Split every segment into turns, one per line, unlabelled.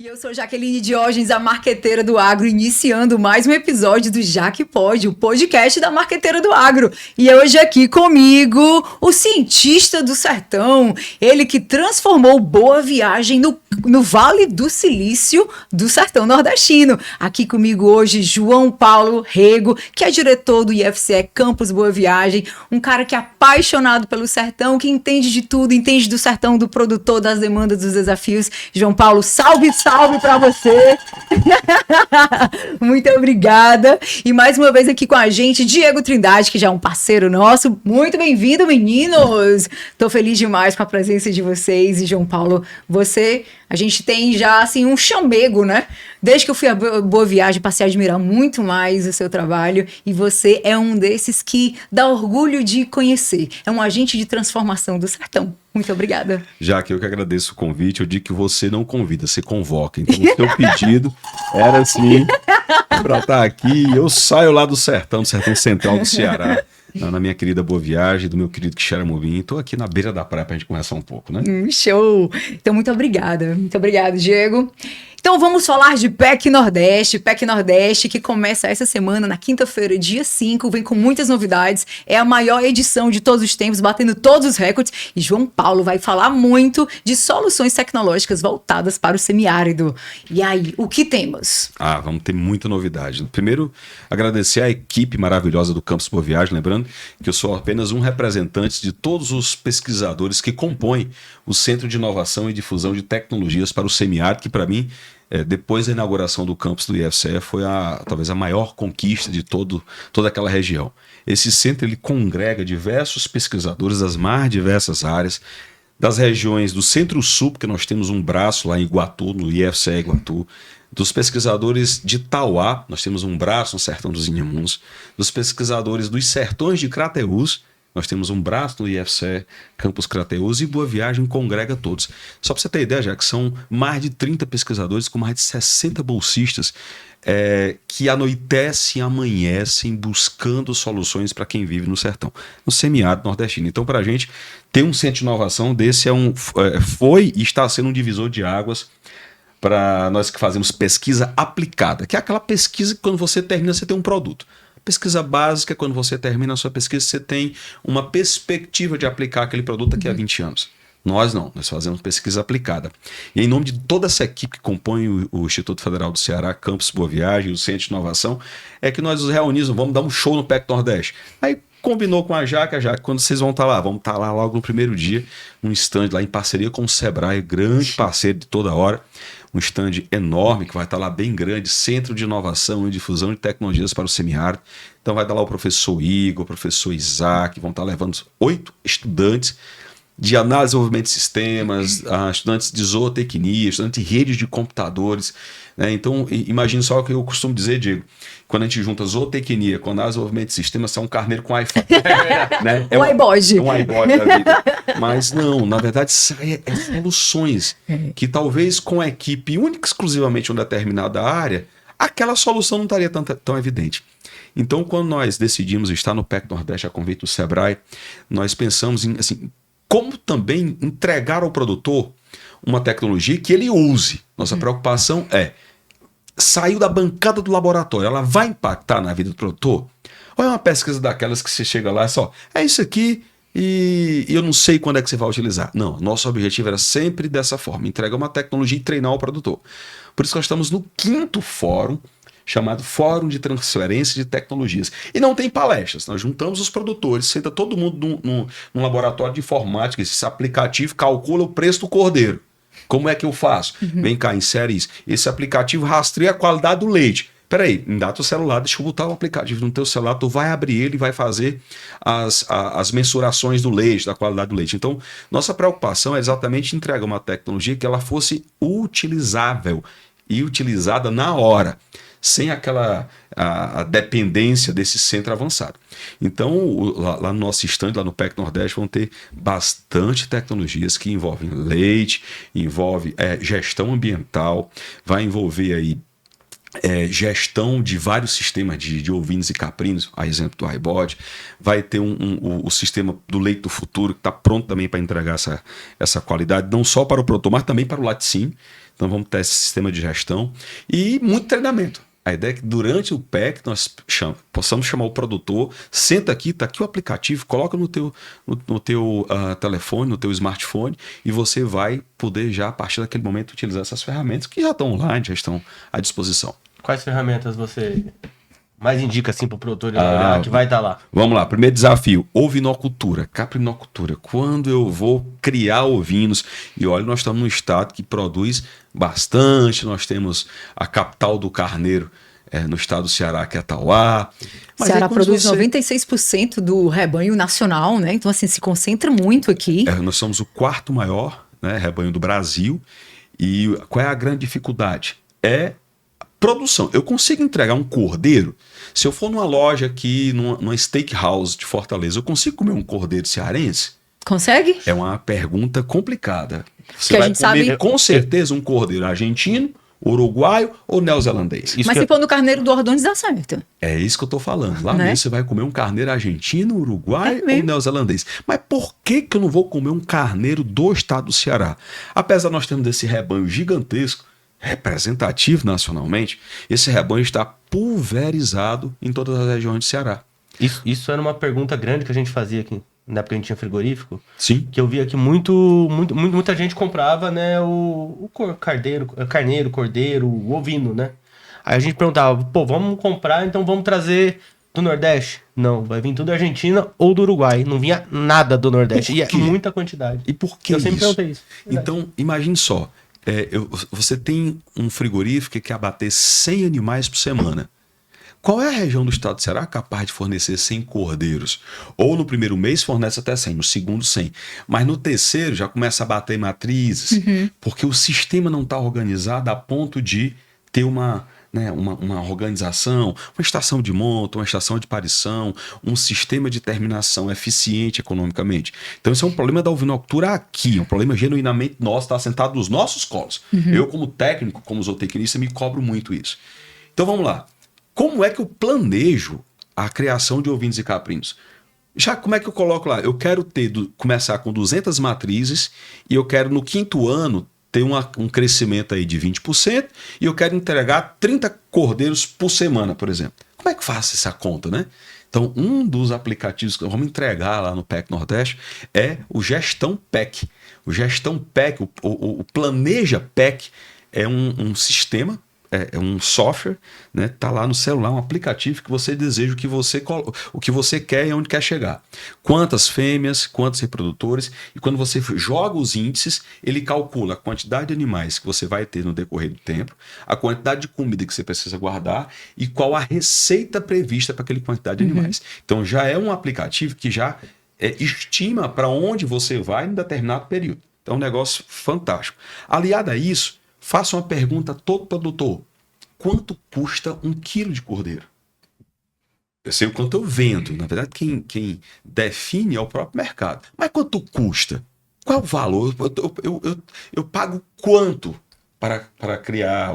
E eu sou Jaqueline Diógenes, a marqueteira do agro, iniciando mais um episódio do Já Que Pode, o podcast da marqueteira do agro. E hoje aqui comigo, o cientista do sertão, ele que transformou Boa Viagem no Vale do Silício do sertão nordestino. Aqui comigo hoje, João Paulo Rego, que é diretor do IFCE Campus Boa Viagem, um cara que é apaixonado pelo sertão, que entende de tudo, entende do sertão, do produtor, das demandas, dos desafios. João Paulo, salve para você. Muito obrigada. E mais uma vez aqui com a gente, Diego Trindade, que já é um parceiro nosso. Muito bem-vindo, meninos. Tô feliz demais com a presença de vocês. E João Paulo, a gente tem já assim um chamego, né? Desde que eu fui a Boa Viagem, passei a admirar muito mais o seu trabalho. E você é um desses que dá orgulho de conhecer. É um agente de transformação do sertão. Muito obrigada.
Já que eu que agradeço o convite, eu digo que você não convida, você convoca. Então, o seu pedido era assim, para estar aqui. Eu saio lá do sertão central do Ceará, na minha querida Boa Viagem, do meu querido Quixeramobim. Estou aqui na beira da praia para a gente conversar um pouco, né?
Show! Então, muito obrigada. Muito obrigada, Diego. Então vamos falar de PEC Nordeste, que começa essa semana, na quinta-feira, dia 5, vem com muitas novidades, é a maior edição de todos os tempos, batendo todos os recordes, e João Paulo vai falar muito de soluções tecnológicas voltadas para o semiárido. E aí, o que temos?
Vamos ter muita novidade. Primeiro, agradecer à equipe maravilhosa do Campus Boa Viagem, lembrando que eu sou apenas um representante de todos os pesquisadores que compõem o Centro de Inovação e Difusão de Tecnologias para o Semiárido, que para mim, depois da inauguração do campus do IFCE, foi talvez a maior conquista de toda aquela região. Esse centro ele congrega diversos pesquisadores das mais diversas áreas, das regiões do Centro-Sul, porque nós temos um braço lá em Iguatu, no IFCE Iguatu, dos pesquisadores de Tauá, nós temos um braço no Sertão dos Inhamuns, dos pesquisadores dos Sertões de Crateús, nós temos um braço no IFCE Campus Crateús, e Boa Viagem congrega todos. Só para você ter ideia, já que são mais de 30 pesquisadores com mais de 60 bolsistas que anoitecem e amanhecem buscando soluções para quem vive no sertão, no semiárido nordestino. Então, para a gente ter um centro de inovação desse foi e está sendo um divisor de águas para nós que fazemos pesquisa aplicada, que é aquela pesquisa que quando você termina você tem um produto. Pesquisa básica, quando você termina a sua pesquisa, você tem uma perspectiva de aplicar aquele produto daqui a 20 anos. Nós não, nós fazemos pesquisa aplicada. E em nome de toda essa equipe que compõe o Instituto Federal do Ceará, Campus Boa Viagem, o Centro de Inovação, é que nós nos reunimos, vamos dar um show no PEC Nordeste. Aí combinou com a Jaque, quando vocês vão estar lá? Vamos estar lá logo no primeiro dia, um stand lá em parceria com o Sebrae, grande parceiro de toda hora. Um stand enorme, que vai estar lá bem grande, Centro de Inovação e Difusão de Tecnologias para o Semiárido. Então vai estar lá o professor Igor, o professor Isaac, vão estar levando 8 estudantes de análise e desenvolvimento de sistemas, estudantes de zootecnia, estudantes de redes de computadores. Né? Então, imagine só o que eu costumo dizer, Diego, quando a gente junta zootecnia com análise e desenvolvimento de sistemas, é um carneiro com iPhone. Né?
Um iBot.
Um iBot da vida. Mas não, na verdade, é soluções que talvez com a equipe única exclusivamente em uma determinada área, aquela solução não estaria tão evidente. Então, quando nós decidimos estar no PEC Nordeste a convite do Sebrae, nós pensamos em assim, como também entregar ao produtor uma tecnologia que ele use. Nossa preocupação saiu da bancada do laboratório, ela vai impactar na vida do produtor? Ou é uma pesquisa daquelas que você chega lá e é isso aqui e eu não sei quando é que você vai utilizar. Não, nosso objetivo era sempre dessa forma, entregar uma tecnologia e treinar o produtor. Por isso nós estamos no 5º fórum, chamado Fórum de Transferência de Tecnologias. E não tem palestras, nós juntamos os produtores, senta todo mundo num laboratório de informática, esse aplicativo calcula o preço do cordeiro. Como é que eu faço? Vem cá, insere isso. Esse aplicativo rastreia a qualidade do leite. Peraí, me dá teu celular, deixa eu botar o aplicativo no teu celular, tu vai abrir ele e vai fazer as mensurações do leite, da qualidade do leite. Então, nossa preocupação é exatamente entregar uma tecnologia que ela fosse utilizável e utilizada na hora, sem aquela a dependência desse centro avançado. Então, lá no nosso stand, lá no PEC Nordeste, vão ter bastante tecnologias que envolvem leite, envolve gestão ambiental, vai envolver aí gestão de vários sistemas de ovinos e caprinos, a exemplo do iBody, vai ter o sistema do leite do futuro, que está pronto também para entregar essa qualidade, não só para o produtor, mas também para o laticínio. Então vamos ter esse sistema de gestão e muito treinamento. A ideia é que durante o PEC nós possamos chamar o produtor, senta aqui, está aqui o aplicativo, coloca no teu telefone, no teu smartphone, e você vai poder já, a partir daquele momento, utilizar essas ferramentas que já estão online, já estão à disposição.
Quais ferramentas você mais indica assim para o produtor que vai estar lá?
Vamos lá, primeiro desafio, ovinocultura, caprinocultura. Quando eu vou criar ovinos, e olha, nós estamos num estado que produz bastante, nós temos a capital do carneiro no estado do Ceará, que é Tauá.
Ceará produz 96% do rebanho nacional, né? Então, assim, se concentra muito aqui.
Nós somos o quarto maior, né, rebanho do Brasil. E qual é a grande dificuldade? Produção. Eu consigo entregar um cordeiro. Se eu for numa loja aqui, numa steakhouse de Fortaleza, eu consigo comer um cordeiro cearense?
Consegue?
É uma pergunta complicada. Você
que
vai
a gente
comer
sabe...
com certeza um cordeiro argentino, uruguaio ou neozelandês.
Mas se for no carneiro do Ordões, dá certo.
É isso que eu estou falando. Lá
né?
mesmo você vai comer um carneiro argentino, uruguaio ou neozelandês. Mas por que eu não vou comer um carneiro do estado do Ceará? Apesar de nós termos esse rebanho gigantesco, representativo nacionalmente, esse rebanho está pulverizado em todas as regiões do Ceará.
Isso era uma pergunta grande que a gente fazia aqui, na época que a gente tinha frigorífico.
Sim.
Que eu via que muita gente comprava, né, o carneiro, cordeiro, o ovino, né? Aí a gente perguntava, vamos comprar, então vamos trazer do Nordeste? Não, vai vir tudo da Argentina ou do Uruguai. Não vinha nada do Nordeste. E é muita quantidade.
E por que
eu sempre perguntei isso.
Então, imagine só. Você tem um frigorífico que quer abater 100 animais por semana. Qual é a região do estado do Ceará capaz de fornecer 100 cordeiros? Ou no primeiro mês fornece até 100, no segundo 100. Mas no terceiro já começa a bater matrizes, porque o sistema não está organizado a ponto de ter uma organização, uma estação de monta, uma estação de parição, um sistema de terminação eficiente economicamente. Então esse é um problema da ovinocultura aqui, um problema genuinamente nosso, está sentado nos nossos colos. Eu como técnico, como zootecnista, me cobro muito isso. Então vamos lá. Como é que eu planejo a criação de ovinos e caprinos? Já como é que eu coloco lá? Eu quero começar com 200 matrizes e eu quero no 5º ano ter um crescimento aí de 20% e eu quero entregar 30 cordeiros por semana, por exemplo. Como é que eu faço essa conta, né? Então, um dos aplicativos que vamos entregar lá no PEC Nordeste é o Gestão PEC. O Gestão PEC, o Planeja PEC, é um sistema, é um software, né? Tá lá no celular, um aplicativo que você deseja o que você quer e onde quer chegar. Quantas fêmeas, quantos reprodutores, e quando você joga os índices, ele calcula a quantidade de animais que você vai ter no decorrer do tempo, a quantidade de comida que você precisa guardar e qual a receita prevista para aquela quantidade de animais. Então já é um aplicativo que já estima para onde você vai em determinado período. Então é um negócio fantástico. Aliado a isso, faça uma pergunta a todo produtor. Quanto custa 1 quilo de cordeiro? Eu sei o quanto eu vendo. Na verdade, quem define é o próprio mercado. Mas quanto custa? Qual é o valor? Eu pago quanto para criar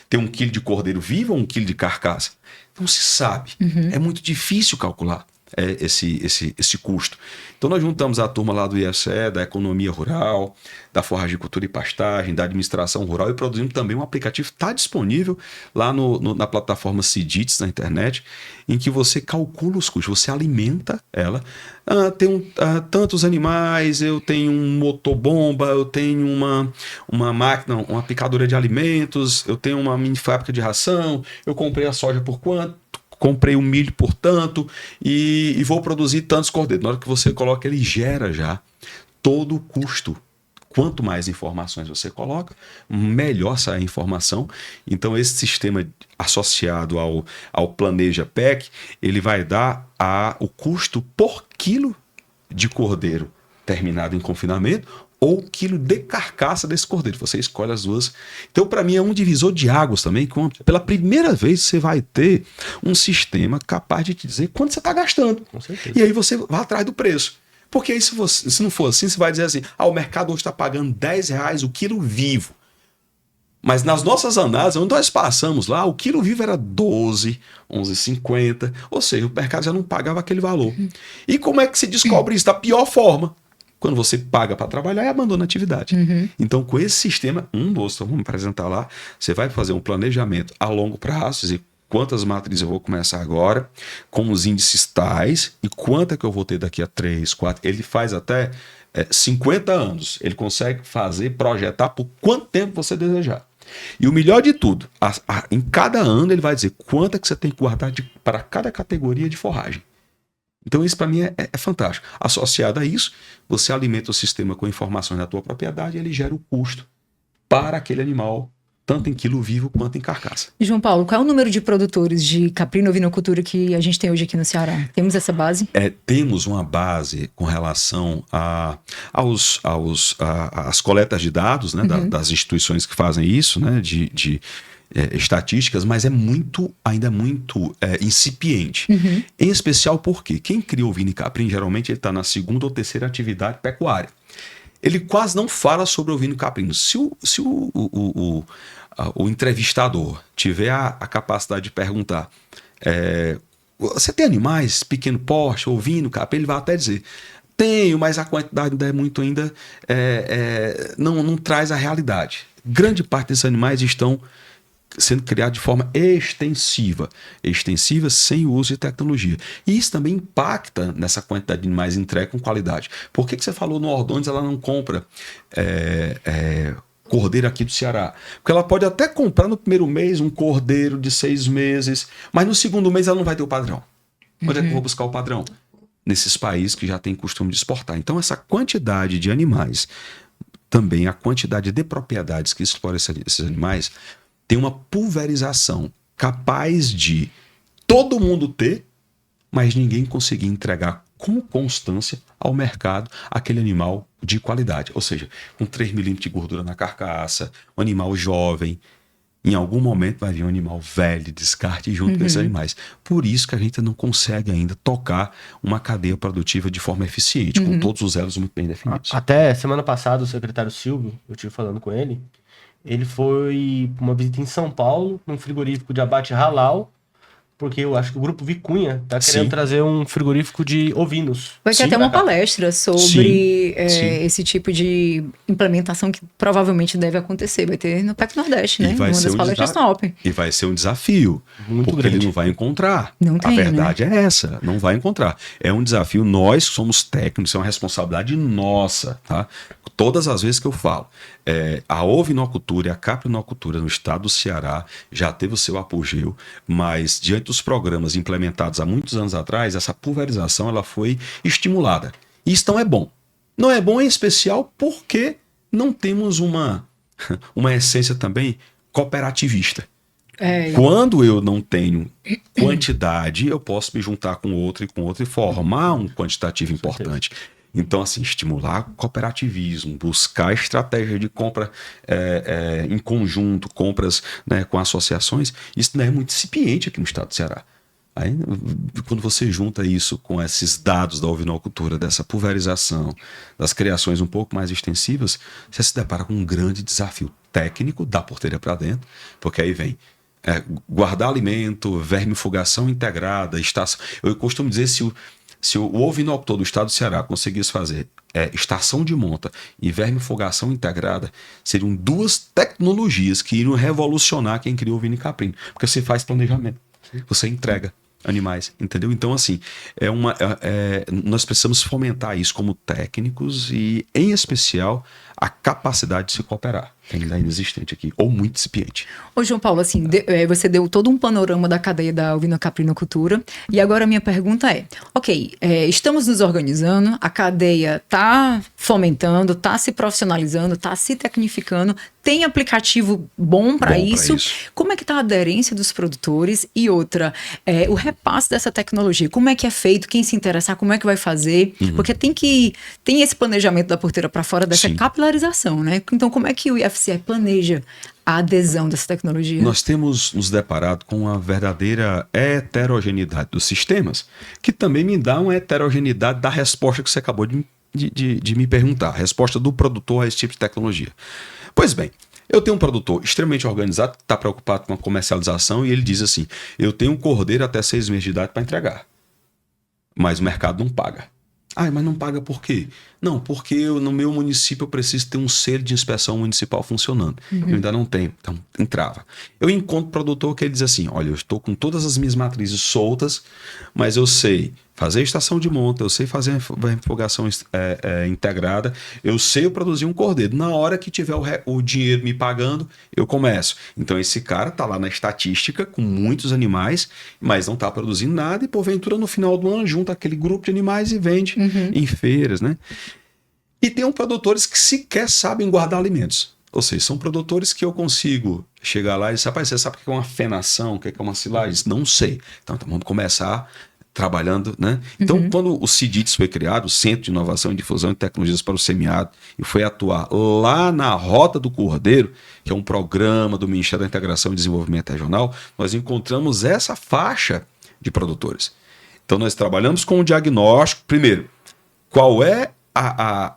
ter 1 quilo de cordeiro vivo ou 1 quilo de carcaça? Não se sabe. É muito difícil calcular esse custo. Então nós juntamos a turma lá do IFCE, da economia rural, da forragicultura e pastagem, da administração rural e produzimos também um aplicativo que está disponível lá na plataforma Cidits na internet, em que você calcula os custos, você alimenta ela. Tem tantos animais, eu tenho um motobomba, eu tenho uma máquina, uma picadora de alimentos, eu tenho uma mini fábrica de ração, eu comprei a soja por quanto? Comprei o milho por tanto e vou produzir tantos cordeiros. Na hora que você coloca, ele gera já todo o custo. Quanto mais informações você coloca, melhor sai a informação. Então, esse sistema associado ao Planeja PEC, ele vai dar o custo por quilo de cordeiro terminado em confinamento ou quilo de carcaça desse cordeiro. Você escolhe as duas. Então, para mim, é um divisor de águas também. Pela primeira vez, você vai ter um sistema capaz de te dizer quanto você está gastando.
Com certeza.
E aí você vai atrás do preço. Porque aí, se não for assim, você vai dizer assim, o mercado hoje está pagando R$10 o quilo vivo. Mas nas nossas análises, onde nós passamos lá, o quilo vivo era 12, 11,50, ou seja, o mercado já não pagava aquele valor. E como é que se descobre isso? Da pior forma. Quando você paga para trabalhar e abandona a atividade. Então, com esse sistema, vamos apresentar lá, você vai fazer um planejamento a longo prazo, dizer quantas matrizes eu vou começar agora, com os índices tais, e quanto é que eu vou ter daqui a 3, 4. Ele faz até 50 anos. Ele consegue projetar por quanto tempo você desejar. E o melhor de tudo, em cada ano ele vai dizer quanto é que você tem que guardar para cada categoria de forragem. Então isso para mim é fantástico. Associado a isso, você alimenta o sistema com informações da tua propriedade e ele gera o custo para aquele animal, tanto em quilo vivo quanto em carcaça.
João Paulo, qual é o número de produtores de caprino ovinocultura que a gente tem hoje aqui no Ceará? Temos essa base?
Temos uma base com relação às coletas de dados, né, das instituições que fazem isso, né, de estatísticas, mas ainda muito incipiente. Em especial porque quem cria ovino e caprino, geralmente ele está na segunda ou terceira atividade pecuária. Ele quase não fala sobre ovino e caprino. Se o entrevistador tiver a capacidade de perguntar, você tem animais, pequeno porte, ovino, caprino, ele vai até dizer, tenho, mas a quantidade ainda é muito não traz a realidade. Grande parte desses animais estão sendo criados de forma extensiva sem o uso de tecnologia. E isso também impacta nessa quantidade de animais entregue com qualidade. Por que você falou no Ordôñez ela não compra cordeiro aqui do Ceará? Porque ela pode até comprar no primeiro mês um cordeiro de 6 meses, mas no segundo mês ela não vai ter o padrão. Onde é que eu vou buscar o padrão? Nesses países que já têm costume de exportar. Então essa quantidade de animais, também a quantidade de propriedades que exploram esses animais, tem uma pulverização capaz de todo mundo ter, mas ninguém conseguir entregar com constância ao mercado aquele animal de qualidade. Ou seja, com 3 milímetros de gordura na carcaça, um animal jovem. Em algum momento vai vir um animal velho, descarte junto com esses animais. Por isso que a gente não consegue ainda tocar uma cadeia produtiva de forma eficiente, com todos os elos muito bem definidos.
Até semana passada, o secretário Silvio, eu estive falando com ele, ele foi para uma visita em São Paulo, num frigorífico de abate halal, porque eu acho que o Grupo Vicunha está querendo trazer um frigorífico de ovinos.
Vai ter até uma palestra sobre esse tipo de implementação que provavelmente deve acontecer. Vai ter no PEC Nordeste, né? Uma das palestras top.
E vai ser um desafio, muito porque grande. Ele não vai encontrar.
Não tem,
a verdade é essa, não vai encontrar. É um desafio, nós somos técnicos, é uma responsabilidade nossa, tá? Todas as vezes que eu falo, a ovinocultura e a caprinocultura no estado do Ceará já teve o seu apogeu, mas diante dos programas implementados há muitos anos atrás, essa pulverização ela foi estimulada. Isso não é bom. Não é bom em especial porque não temos uma essência também cooperativista. Quando eu não tenho quantidade, eu posso me juntar com outro e formar um quantitativo importante. Então, assim, estimular cooperativismo, buscar estratégia de compra em conjunto, compras, né, com associações, isso não é muito incipiente aqui no estado do Ceará. Aí, quando você junta isso com esses dados da ovinocultura, dessa pulverização, das criações um pouco mais extensivas, você se depara com um grande desafio técnico da porteira para dentro, porque aí vem guardar alimento, vermifugação integrada, estação. Eu costumo dizer, se o ovinocultor do estado do Ceará conseguisse fazer estação de monta e vermifugação integrada, seriam 2 tecnologias que iriam revolucionar quem criou ovino e caprino. Porque você faz planejamento, você entrega animais, entendeu? Então, assim, nós precisamos fomentar isso como técnicos e, em especial, a capacidade de se cooperar. Ainda é inexistente aqui, ou muito incipiente.
Ô, João Paulo, assim, você deu todo um panorama da cadeia da ovinocaprinocultura, e agora a minha pergunta estamos nos organizando, a cadeia está fomentando, está se profissionalizando, está se tecnificando, tem aplicativo bom para isso. Como é que está a aderência dos produtores? E outra, o repasse dessa tecnologia, como é que é feito, quem se interessar, como é que vai fazer? Porque tem esse planejamento da porteira para fora dessa capilarização, né? Então, como é que o IFCE planeja a adesão dessa tecnologia?
Nós temos nos deparado com uma verdadeira heterogeneidade dos sistemas, que também me dá uma heterogeneidade da resposta que você acabou de me perguntar, a resposta do produtor a esse tipo de tecnologia. Pois bem, Eu tenho um produtor extremamente organizado que está preocupado com a comercialização e ele diz assim, eu tenho um cordeiro até 6 meses de idade para entregar, mas o mercado não paga. Ah, mas não paga por quê? Não, porque no meu município eu preciso ter um selo de inspeção municipal funcionando. Eu ainda não tenho, então entrava. Eu encontro produtor que ele diz assim, olha, eu estou com todas as minhas matrizes soltas, mas eu sei fazer estação de monta, eu sei fazer a refogação integrada, eu sei produzir um cordeiro. Na hora que tiver o dinheiro me pagando, eu começo. Então esse cara está lá na estatística com muitos animais, mas não está produzindo nada e porventura no final do ano junta aquele grupo de animais e vende em feiras, né? E tem produtores que sequer sabem guardar alimentos. Ou seja, são produtores que eu consigo chegar lá e dizer, rapaz, você sabe o que é uma fenação, o que é uma silagem? Não sei. Então vamos começar trabalhando, né? Então, quando o CIDITES foi criado, o Centro de Inovação e Difusão de Tecnologias para o Semiado, e foi atuar lá na Rota do Cordeiro, que é um programa do Ministério da Integração e Desenvolvimento Regional, nós encontramos essa faixa de produtores. Então, nós trabalhamos com o diagnóstico, primeiro, qual é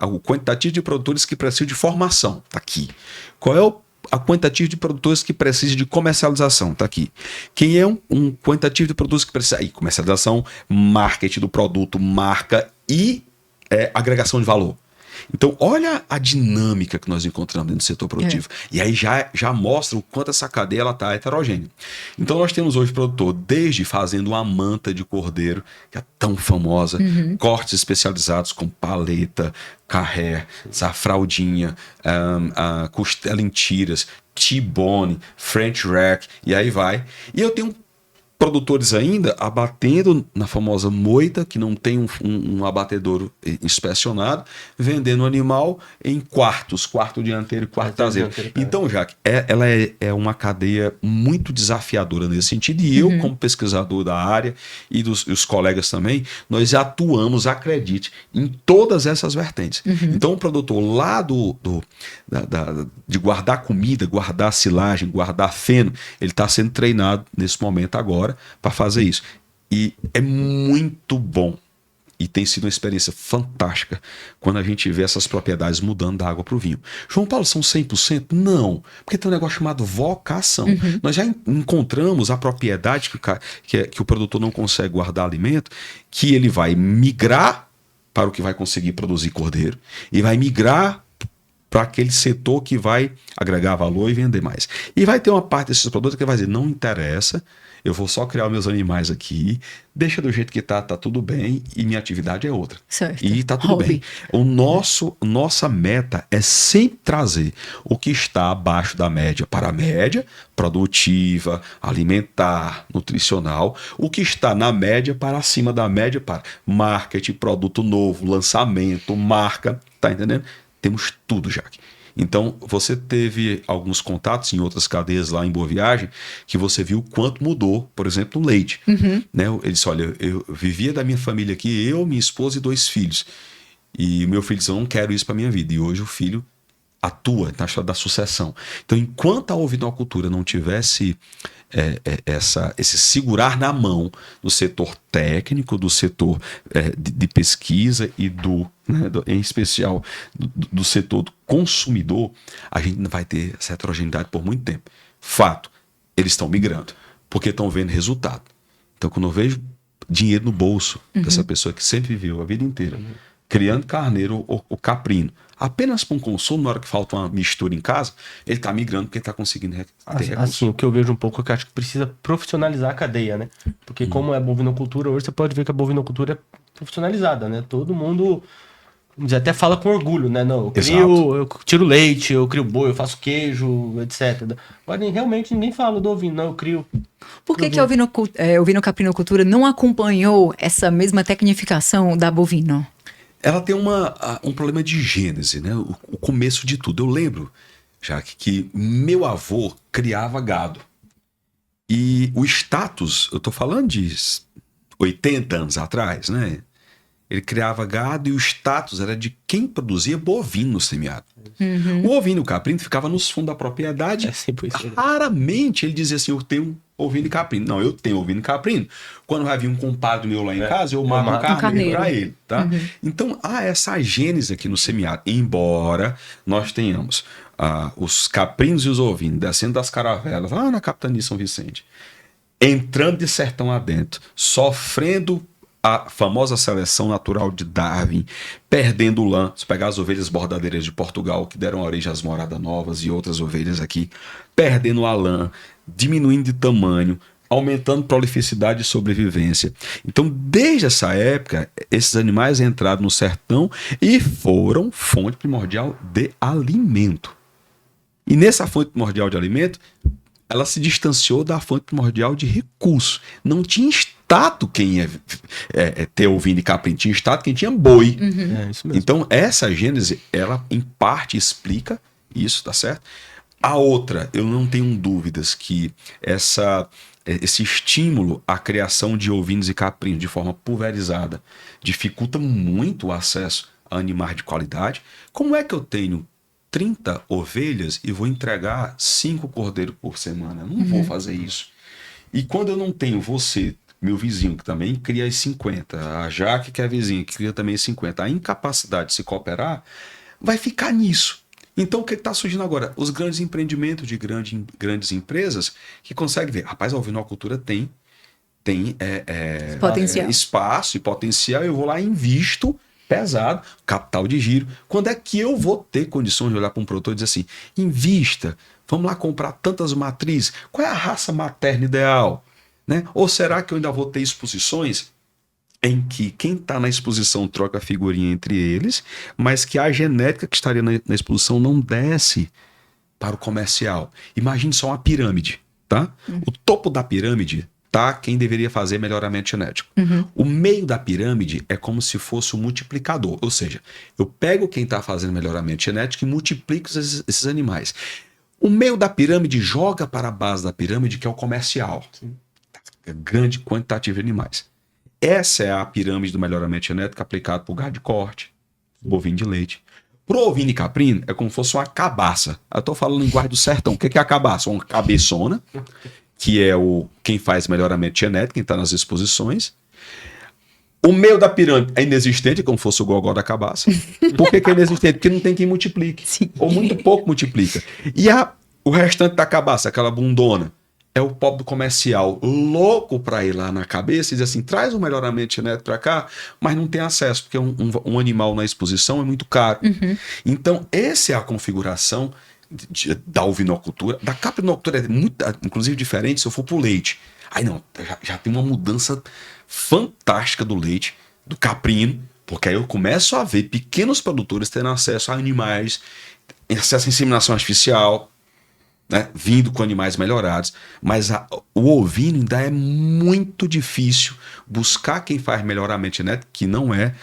o quantitativo de produtores que precisam de formação? Está aqui. Qual é a quantitativo de produtores que precisam de comercialização? Está aqui. Quem é um quantitativo de produtores que precisa? Aí, comercialização, marketing do produto, marca e agregação de valor. Então, olha a dinâmica que nós encontramos dentro do setor produtivo. E aí já mostra o quanto essa cadeia está heterogênea. Então, nós temos hoje produtor, desde fazendo uma manta de cordeiro, que é tão famosa, cortes especializados com paleta, carré, fraldinha, costela em tiras, T-bone, French rack, e aí vai. E eu tenho produtores ainda abatendo na famosa moita, que não tem um abatedouro inspecionado, vendendo o animal em quarto dianteiro e quarto traseiro. Então, Jaque, ela é uma cadeia muito desafiadora nesse sentido, e eu, como pesquisador da área, e os colegas também, nós atuamos, acredite, em todas essas vertentes. Então, o produtor lá de guardar comida, guardar silagem, guardar feno, ele está sendo treinado nesse momento agora para fazer isso. E é muito bom. E tem sido uma experiência fantástica quando a gente vê essas propriedades mudando da água para o vinho. João Paulo, são 100%? Não. Porque tem um negócio chamado vocação. Nós já encontramos a propriedade que o produtor não consegue guardar alimento, que ele vai migrar para o que vai conseguir produzir cordeiro e vai migrar para aquele setor que vai agregar valor e vender mais. E vai ter uma parte desses produtos que vai dizer, não interessa, eu vou só criar meus animais aqui, deixa do jeito que tá tudo bem, e minha atividade é outra.
Certo.
E tá tudo bem. Nossa meta é sempre trazer o que está abaixo da média para a média, produtiva, alimentar, nutricional, o que está na média para acima da média para marketing, produto novo, lançamento, marca, tá entendendo? Temos tudo, Jaque. Então, você teve alguns contatos em outras cadeias lá em Boa Viagem que você viu quanto mudou, por exemplo, o leite. Né? Ele disse, olha, eu vivia da minha família aqui, eu, minha esposa e 2 filhos. E o meu filho disse, eu não quero isso para minha vida. E hoje o filho atua na história da sucessão. Então, enquanto a ovinocultura não tivesse esse segurar na mão do setor técnico, do setor de pesquisa e em especial do setor do consumidor, a gente não vai ter essa heterogeneidade por muito tempo. Fato, eles estão migrando, porque estão vendo resultado. Então, quando eu vejo dinheiro no bolso dessa pessoa que sempre viveu a vida inteira, criando carneiro ou caprino, apenas para um consumo, na hora que falta uma mistura em casa, ele está migrando porque ele está conseguindo ter recursos.
Assim, o que eu vejo um pouco é que eu acho que precisa profissionalizar a cadeia, né? Porque como é a bovinocultura, hoje você pode ver que a bovinocultura é profissionalizada, né? Todo mundo até fala com orgulho, né? Não, eu tiro leite, eu crio boi, eu faço queijo, etc. Agora, realmente, ninguém fala do ovino, não, eu crio.
Por que a ovinocaprinocultura não acompanhou essa mesma tecnificação da bovino?
Ela tem um problema de gênese, né? O começo de tudo. Eu lembro, Jaque, que meu avô criava gado. E o status, eu estou falando de 80 anos atrás, né? Ele criava gado e o status era de quem produzia bovino semiado. O ovino caprino ficava nos fundos da propriedade.
É 100%.
Raramente ele dizia assim, eu tenho ovino caprino. Não, eu tenho ovino caprino. Quando vai vir um compadre meu lá em casa, eu mato um carneiro para ele. Tá? Então, há essa gênese aqui no semiado. Embora nós tenhamos os caprinos e os ovinos descendo das caravelas, lá na capitania São Vicente, entrando de sertão adentro, sofrendo a famosa seleção natural de Darwin, perdendo lã. Se pegar as ovelhas bordadeiras de Portugal, que deram origem às moradas novas e outras ovelhas aqui, perdendo a lã, diminuindo de tamanho, aumentando prolificidade e sobrevivência. Então, desde essa época, esses animais entraram no sertão e foram fonte primordial de alimento. E nessa fonte primordial de alimento, ela se distanciou da fonte primordial de recurso. Não tinha status quem ia ter ovino e caprino, tinha status quem tinha boi.
É isso mesmo.
Então, essa gênese, ela em parte explica isso, tá certo? A outra, eu não tenho dúvidas que esse estímulo à criação de ovinos e caprinos de forma pulverizada dificulta muito o acesso a animais de qualidade. Como é que eu tenho 30 ovelhas e vou entregar 5 cordeiros por semana? Não vou fazer isso. E quando eu não tenho você, meu vizinho, que também cria as 50, a Jaque, que é a vizinha, que cria também as 50, a incapacidade de se cooperar vai ficar nisso. Então, o que está surgindo agora? Os grandes empreendimentos de grandes empresas que conseguem ver, rapaz, a ovinocultura tem
potencial.
Espaço e potencial, eu vou lá e invisto pesado, capital de giro. Quando é que eu vou ter condições de olhar para um produtor e dizer assim, invista, vamos lá comprar tantas matrizes, qual é a raça materna ideal? Né? Ou será que eu ainda vou ter exposições em que quem está na exposição troca figurinha entre eles, mas que a genética que estaria na exposição não desce para o comercial? Imagine só uma pirâmide, tá? O topo da pirâmide tá quem deveria fazer melhoramento genético. O meio da pirâmide é como se fosse um multiplicador, ou seja, eu pego quem está fazendo melhoramento genético e multiplico esses animais. O meio da pirâmide joga para a base da pirâmide, que é o comercial. Grande quantitativo de animais. Essa é a pirâmide do melhoramento genético aplicado para o gado de corte, bovino de leite. Para o ovino e caprino, é como se fosse uma cabaça. Eu estou falando linguagem do sertão. O que é a cabaça? Uma cabeçona, que é quem faz melhoramento genético, quem está nas exposições. O meio da pirâmide é inexistente, como se fosse o gogó da cabaça. Por que é inexistente? Porque não tem quem multiplique.
Sim.
Ou muito pouco multiplica. E o restante da cabaça, aquela bundona, é o pobre do comercial louco para ir lá na cabeça e dizer assim, traz um melhoramento genético para cá, mas não tem acesso, porque um animal na exposição é muito caro. Então, essa é a configuração da ovinocultura. Da caprinocultura é muito, inclusive, diferente se eu for para o leite. Aí não, já tem uma mudança fantástica do leite, do caprino, porque aí eu começo a ver pequenos produtores tendo acesso a animais, acesso à inseminação artificial, né, vindo com animais melhorados, mas o ovino ainda é muito difícil buscar quem faz melhoramento genético, que não é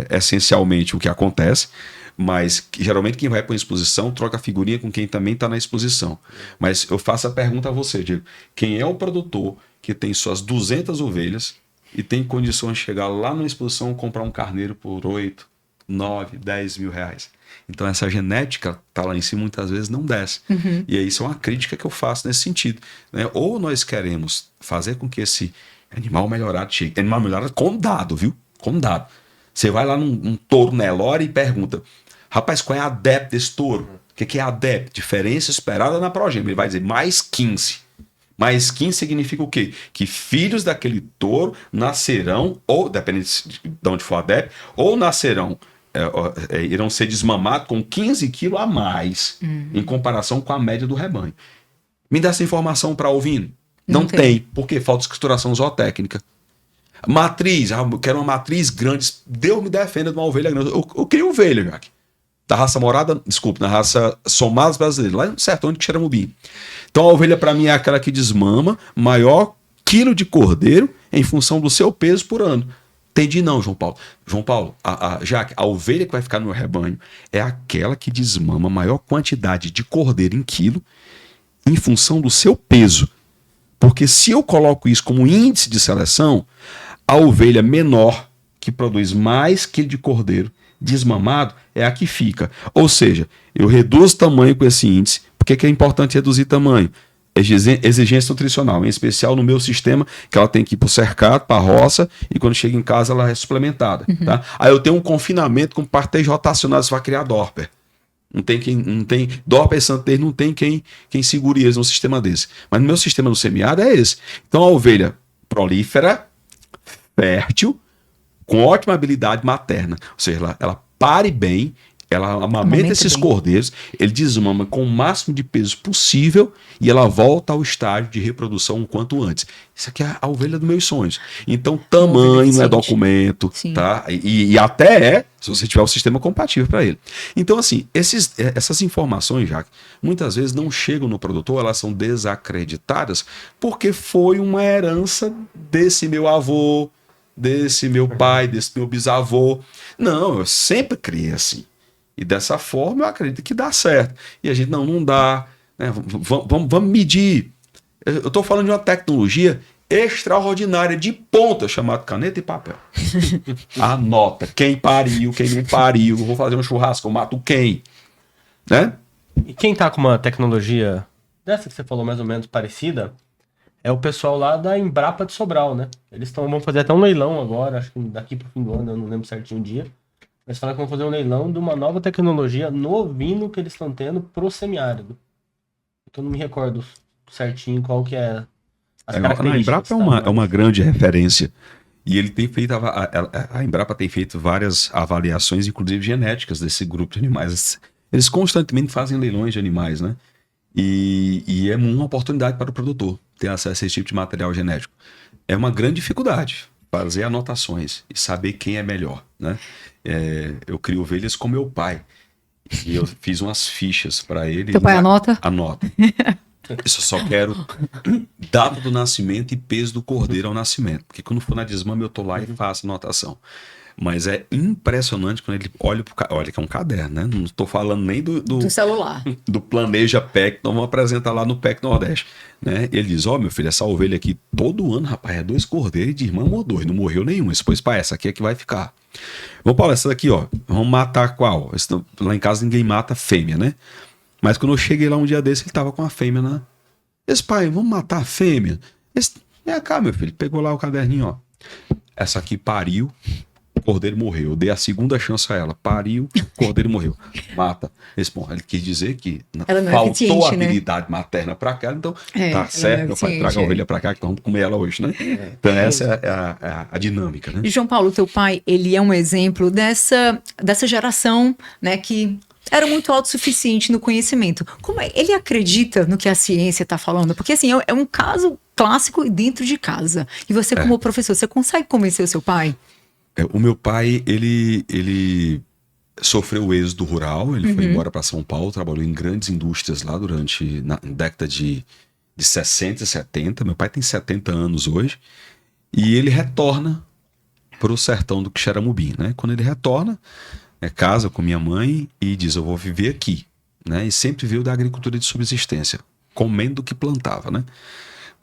essencialmente o que acontece, mas que, geralmente quem vai para uma exposição troca figurinha com quem também está na exposição. Mas eu faço a pergunta a você, Diego, quem é o produtor que tem suas 200 ovelhas e tem condições de chegar lá na exposição e comprar um carneiro por 8, 9, 10 mil reais? Então essa genética tá lá em cima, muitas vezes não desce. E aí isso é uma crítica que eu faço nesse sentido, né? Ou nós queremos fazer com que esse animal melhorado chegue. Animal melhorado com dado, viu? Com dado. Você vai lá num touro Nelore e pergunta, rapaz, qual é a ADEP desse touro? O que é a ADEP? Diferença esperada na progênie. Ele vai dizer mais 15. Mais 15 significa o quê? Que filhos daquele touro nascerão, ou dependendo de onde for a ADEP, ou nascerão irão ser desmamados com 15 quilos a mais em comparação com a média do rebanho. Me dá essa informação para ovino? Não tem. Por quê? Falta escrituração zootécnica. Matriz, eu quero uma matriz grande. Deus me defenda de uma ovelha grande. Eu queria ovelha, Jaque. Da raça morada, da raça somalis brasileira, lá no sertão de Xeramubim. Então a ovelha para mim é aquela que desmama maior quilo de cordeiro em função do seu peso por ano. Entendi não, João Paulo. João Paulo, Jaque, a ovelha que vai ficar no meu rebanho é aquela que desmama maior quantidade de cordeiro em quilo em função do seu peso. Porque se eu coloco isso como índice de seleção, a ovelha menor que produz mais quilo de cordeiro desmamado é a que fica. Ou seja, eu reduzo tamanho com esse índice. Por que é importante reduzir tamanho? Exigência nutricional, em especial no meu sistema, que ela tem que ir para o cercado, para a roça, e quando chega em casa ela é suplementada. Tá? Aí eu tenho um confinamento com parteias rotacionadas, você vai criar Dorper. Não tem Dorper e Santer, não tem quem segure eles num sistema desse. Mas no meu sistema no semiárido é esse. Então a ovelha prolífera, fértil, com ótima habilidade materna. Ou seja, ela pare bem, ela amamenta esses cordeiros, ele desmama com o máximo de peso possível e ela volta ao estágio de reprodução o quanto antes. Isso aqui é a ovelha dos meus sonhos. Então, tamanho não é documento, tá? E até se você tiver o sistema compatível para ele. Então, assim, essas informações, Jaque, muitas vezes não chegam no produtor, elas são desacreditadas porque foi uma herança desse meu avô, desse meu pai, desse meu bisavô. Não, eu sempre criei assim. E dessa forma eu acredito que dá certo. E a gente não dá. Né? Vamos medir. Eu estou falando de uma tecnologia extraordinária, de ponta, chamada caneta e papel. Anota quem pariu, quem não pariu. Eu vou fazer um churrasco, eu mato quem. Né?
E quem tá com uma tecnologia dessa que você falou mais ou menos parecida é o pessoal lá da Embrapa de Sobral, né? Eles vão fazer até um leilão agora, acho que daqui pro fim do ano, eu não lembro certinho o dia. Eles falaram que vão fazer um leilão de uma nova tecnologia no ovino que eles estão tendo pro semiárido. Eu não me recordo certinho qual que é as características.
A Embrapa é uma grande referência. E ele tem feito a Embrapa tem feito várias avaliações, inclusive genéticas, desse grupo de animais. Eles constantemente fazem leilões de animais, né? E é uma oportunidade para o produtor ter acesso a esse tipo de material genético. É uma grande dificuldade fazer anotações e saber quem é melhor, né? Eu crio ovelhas com meu pai e eu fiz umas fichas para ele.
Teu pai anota?
Anota. Eu só quero data do nascimento e peso do cordeiro ao nascimento, porque quando for na desmama eu tô lá e faço anotação. Mas é impressionante quando ele olha que é um caderno, né? Não estou falando nem do
celular.
Do Planeja PEC, nós vamos apresentar lá no PEC Nordeste, né? Ele diz, meu filho, essa ovelha aqui, todo ano, rapaz, é 2 cordeiros e de irmã morreu, não morreu nenhum. Depois, essa aqui é que vai ficar. Vamos, Paulo, essa daqui, vamos matar qual? Lá em casa ninguém mata fêmea, né? Mas quando eu cheguei lá um dia desse, ele tava com a fêmea, né? Esse pai, vamos matar a fêmea? Vem cá, meu filho, pegou lá o caderninho, Essa aqui pariu, o cordeiro morreu. Eu dei a segunda chance a ela. Pariu, o cordeiro morreu. Mata. Ele quis dizer que faltou habilidade materna para cá, então tá certo, meu pai, traga a ovelha para cá que vamos comer ela hoje, né? Então essa é a dinâmica, né?
E João Paulo, teu pai, ele é um exemplo dessa geração, né, que era muito autossuficiente no conhecimento. Como ele acredita no que a ciência está falando? Porque assim, é um caso clássico dentro de casa. E você, como professor, você consegue convencer o seu pai?
O meu pai, ele sofreu o êxodo rural, ele foi embora para São Paulo, trabalhou em grandes indústrias lá na década de 60 e 70. Meu pai tem 70 anos hoje. E ele retorna para o sertão do Quixeramobim, né? Quando ele retorna, casa com minha mãe e diz, eu vou viver aqui, né? E sempre veio da agricultura de subsistência, comendo o que plantava, né?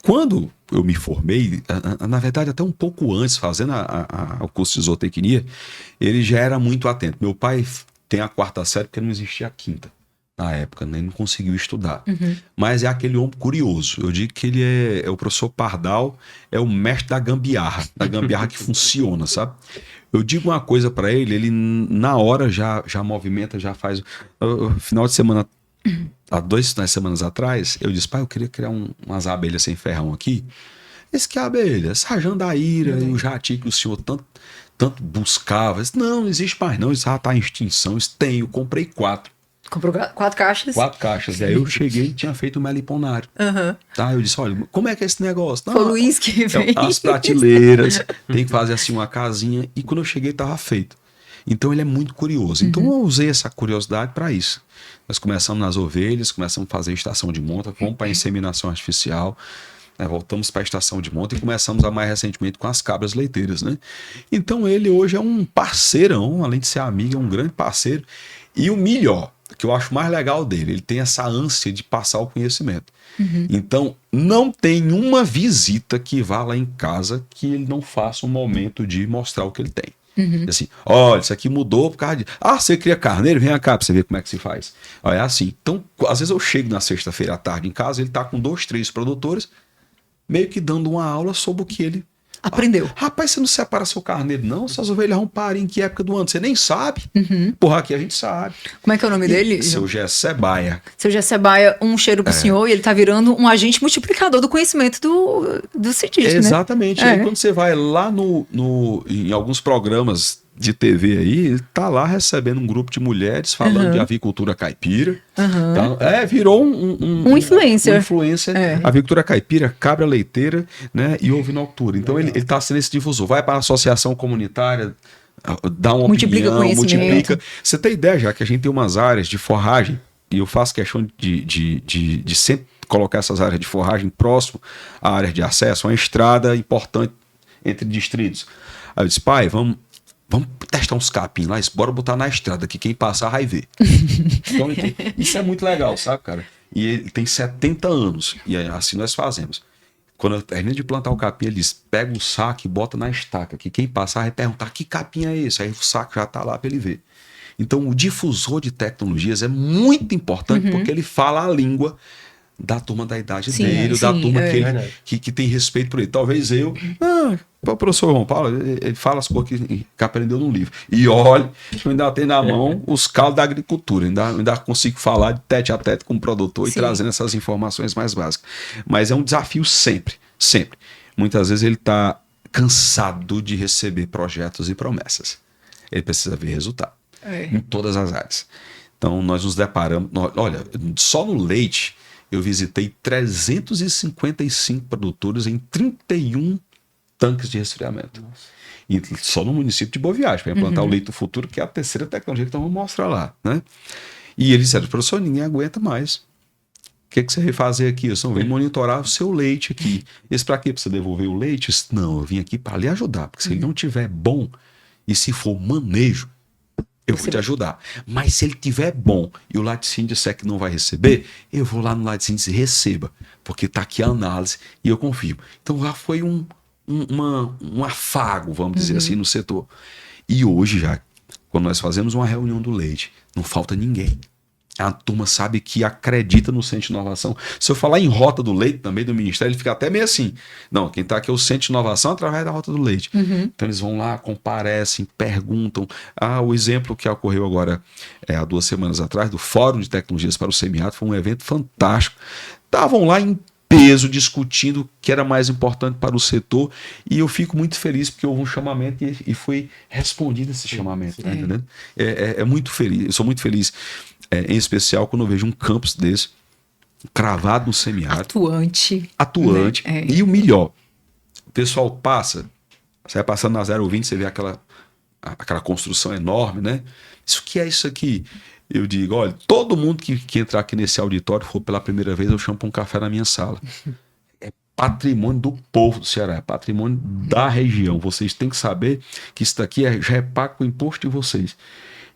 Quando eu me formei, na verdade até um pouco antes, fazendo o curso de zootecnia, ele já era muito atento. Meu pai tem a 4ª série porque não existia a 5ª na época, né? Ele não conseguiu estudar. Mas é aquele homem curioso. Eu digo que ele é o professor Pardal, é o mestre da gambiarra que funciona, sabe? Eu digo uma coisa para ele na hora já movimenta, já faz... Final de semana, há 2 semanas atrás, eu disse, pai, eu queria criar umas abelhas sem ferrão aqui. Esse que é a abelha? Essa jandaíra e o jati que o senhor tanto buscava. Disse, não existe mais não, isso já está em extinção. Isso tem, eu comprei 4.
Comprou 4 caixas?
4 caixas. E aí eu cheguei e tinha feito um meliponário. Tá? Eu disse, olha, como é que é esse negócio? Não,
foi o Luiz que fez.
As prateleiras, tem que fazer assim uma casinha. E quando eu cheguei, estava feito. Então ele é muito curioso. Então eu usei essa curiosidade para isso. Nós começamos nas ovelhas, começamos a fazer estação de monta, vamos para a inseminação artificial, né? Voltamos para a estação de monta e começamos mais recentemente com as cabras leiteiras, né? Então ele hoje é um parceirão, além de ser amigo, é um grande parceiro. E o melhor, que eu acho mais legal dele, ele tem essa ânsia de passar o conhecimento. Então, não tem uma visita que vá lá em casa que ele não faça um momento de mostrar o que ele tem. Assim, olha, isso aqui mudou por causa de... Ah, você cria carneiro? Vem cá pra você ver como é que se faz. Olha, é assim. Então, às vezes eu chego na sexta-feira à tarde em casa, ele tá com 2, 3 produtores, meio que dando uma aula sobre o que ele...
Aprendeu.
Rapaz, você não separa seu carneiro, não? Suas ovelhas vão parir em que época do ano? Você nem sabe. Porra, aqui a gente sabe.
Como é que é o nome dele?
Seu Gessé Baia.
Seu Gessé Baia, um cheiro pro senhor, e ele tá virando um agente multiplicador do conhecimento do cientista, né?
Exatamente. E aí, quando você vai lá em alguns programas de TV aí, ele tá lá recebendo um grupo de mulheres falando de avicultura caipira. Tá? Virou um influencer. Um influencer. Avicultura caipira, cabra leiteira, né? E ovinocultura. Então ele tá sendo esse difusor. Vai para a associação comunitária, dá uma opinião, multiplica. Você tem ideia já que a gente tem umas áreas de forragem, e eu faço questão de sempre colocar essas áreas de forragem próximo à área de acesso, uma estrada importante entre distritos. Aí eu disse, pai, vamos testar uns capim lá, bora botar na estrada, que quem passar vai ver. Então, isso é muito legal, sabe, cara? E ele tem 70 anos, e assim nós fazemos. Quando eu termino de plantar o capim, ele diz, pega o saco e bota na estaca, que quem passar vai perguntar, que capim é esse? Aí o saco já tá lá para ele ver. Então, o difusor de tecnologias é muito importante, porque ele fala a língua da turma da idade dele, da turma que tem respeito por ele. Talvez eu... o professor João Paulo, ele fala as coisas que aprendeu no livro. E olha, eu ainda tenho na mão os calos da agricultura. Ainda consigo falar de tete a tete com o produtor e trazendo essas informações mais básicas. Mas é um desafio sempre, sempre. Muitas vezes ele está cansado de receber projetos e promessas. Ele precisa ver resultado em todas as áreas. Então, nós nos deparamos... Olha, só no leite, eu visitei 355 produtores em 31 tanques de resfriamento. E só no município de Boa Viagem, para implantar o leite do futuro, que é a terceira tecnologia que nós vamos mostrar lá, né? E eles disseram, professor, ninguém aguenta mais. O que você vai fazer aqui? Eu só venho monitorar o seu leite aqui. Esse para quê? Para você devolver o leite? Eu disse, não, eu vim aqui para lhe ajudar, porque se ele não tiver bom, e se for manejo, eu vou te ajudar. Mas se ele tiver bom e o laticínio disser que não vai receber, eu vou lá no laticínio e dizer, receba, porque está aqui a análise e eu confirmo. Então já foi um afago, vamos dizer assim, no setor. E hoje já, quando nós fazemos uma reunião do leite, não falta ninguém. A turma sabe que acredita no Centro de Inovação. Se eu falar em rota do leite também do Ministério, ele fica até meio assim. Não, quem está aqui é o Centro de Inovação através da rota do leite. Então eles vão lá, comparecem, perguntam. O exemplo que ocorreu agora, há 2 semanas atrás, do Fórum de Tecnologias para o Semiárido, foi um evento fantástico. Estavam lá em peso, discutindo o que era mais importante para o setor, e eu fico muito feliz porque houve um chamamento e foi respondido esse chamamento, tá entendendo? É muito feliz, eu sou muito feliz, em especial quando eu vejo um campus desse, cravado no semiárido. Atuante, né? E o melhor, o pessoal passa, você vai passando na 020, você vê aquela construção enorme, né? Isso que é isso aqui? Eu digo, olha, todo mundo que entrar aqui nesse auditório, for pela primeira vez, eu chamo para um café na minha sala. É patrimônio do povo do Ceará, é patrimônio da região. Vocês têm que saber que isso daqui já é pago com o imposto de vocês.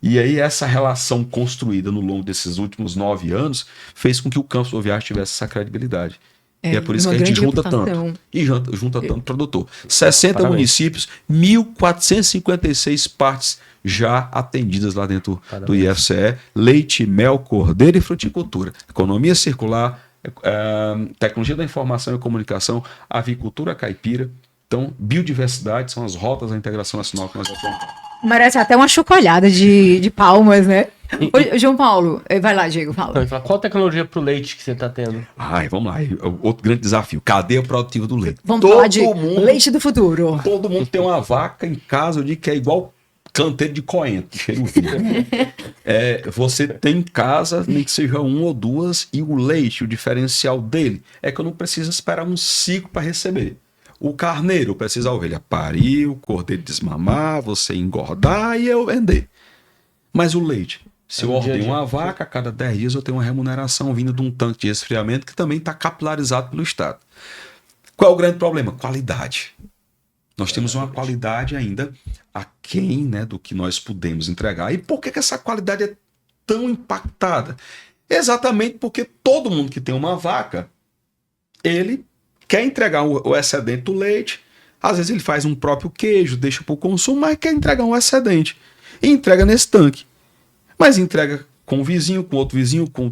E aí essa relação construída no longo desses últimos 9 anos fez com que o Campus Boa Viagem tivesse essa credibilidade. E é por isso que a gente junta tanto. E junta tanto produtor. 60 municípios, 1.456 partes já atendidas lá dentro do IFCE. Leite, mel, cordeiro e fruticultura. Economia circular, tecnologia da informação e comunicação, avicultura caipira. Então, biodiversidade são as rotas da integração nacional que nós atuamos.
Merece até uma chocolhada de palmas, né? Ô, João Paulo, vai lá, Diego, fala.
Qual tecnologia pro leite que você tá tendo?
Vamos lá, outro grande desafio, cadeia produtiva do leite.
Vamos falar de leite do futuro.
Todo mundo tem uma vaca em casa, eu digo que é igual canteiro de coentro, cheiro verde. Você tem em casa, nem que seja 1 ou 2, e o leite, o diferencial dele, é que eu não preciso esperar um ciclo para receber. O carneiro precisa a ovelha parir, o cordeiro desmamar, você engordar e eu vender. Mas o leite, se eu ordeno uma vaca, a cada 10 dias eu tenho uma remuneração vinda de um tanque de resfriamento que também está capilarizado pelo Estado. Qual é o grande problema? Qualidade. Nós temos uma qualidade ainda aquém, né, do que nós podemos entregar. E por que essa qualidade é tão impactada? Exatamente porque todo mundo que tem uma vaca, ele quer entregar o excedente do leite Às vezes ele faz um próprio queijo, deixa para o consumo, mas quer entregar um excedente. E entrega nesse tanque. Mas entrega com um vizinho, com outro vizinho, com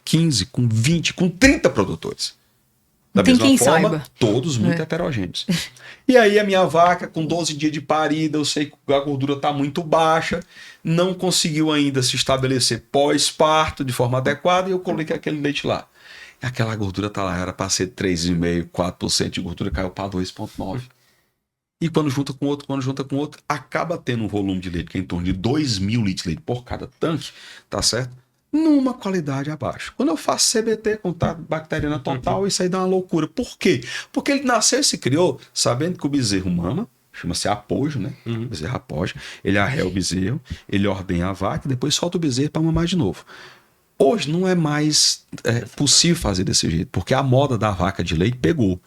15, com 20, com 30 produtores. Da
Tem
mesma
quem
forma,
saiba.
todos muito heterogêneos. E aí a minha vaca, com 12 dias de parida, eu sei que a gordura está muito baixa, não conseguiu ainda se estabelecer pós-parto de forma adequada, e eu coloquei aquele leite lá. E aquela gordura tá lá, era para ser 3,5%, 4% de gordura, caiu para 2,9%. E quando junta com outro, acaba tendo um volume de leite que é em torno de 2.000 litros de leite por cada tanque, tá certo? Numa qualidade abaixo. Quando eu faço CBT, contato bacteriana total, isso aí dá uma loucura. Por quê? Porque ele nasceu e se criou sabendo que o bezerro mama, chama-se apojo, né? Bezerro apoja, ele arreia o bezerro, ele ordenha a vaca e depois solta o bezerro para mamar de novo. Hoje não é mais possível fazer desse jeito, porque a moda da vaca de leite pegou.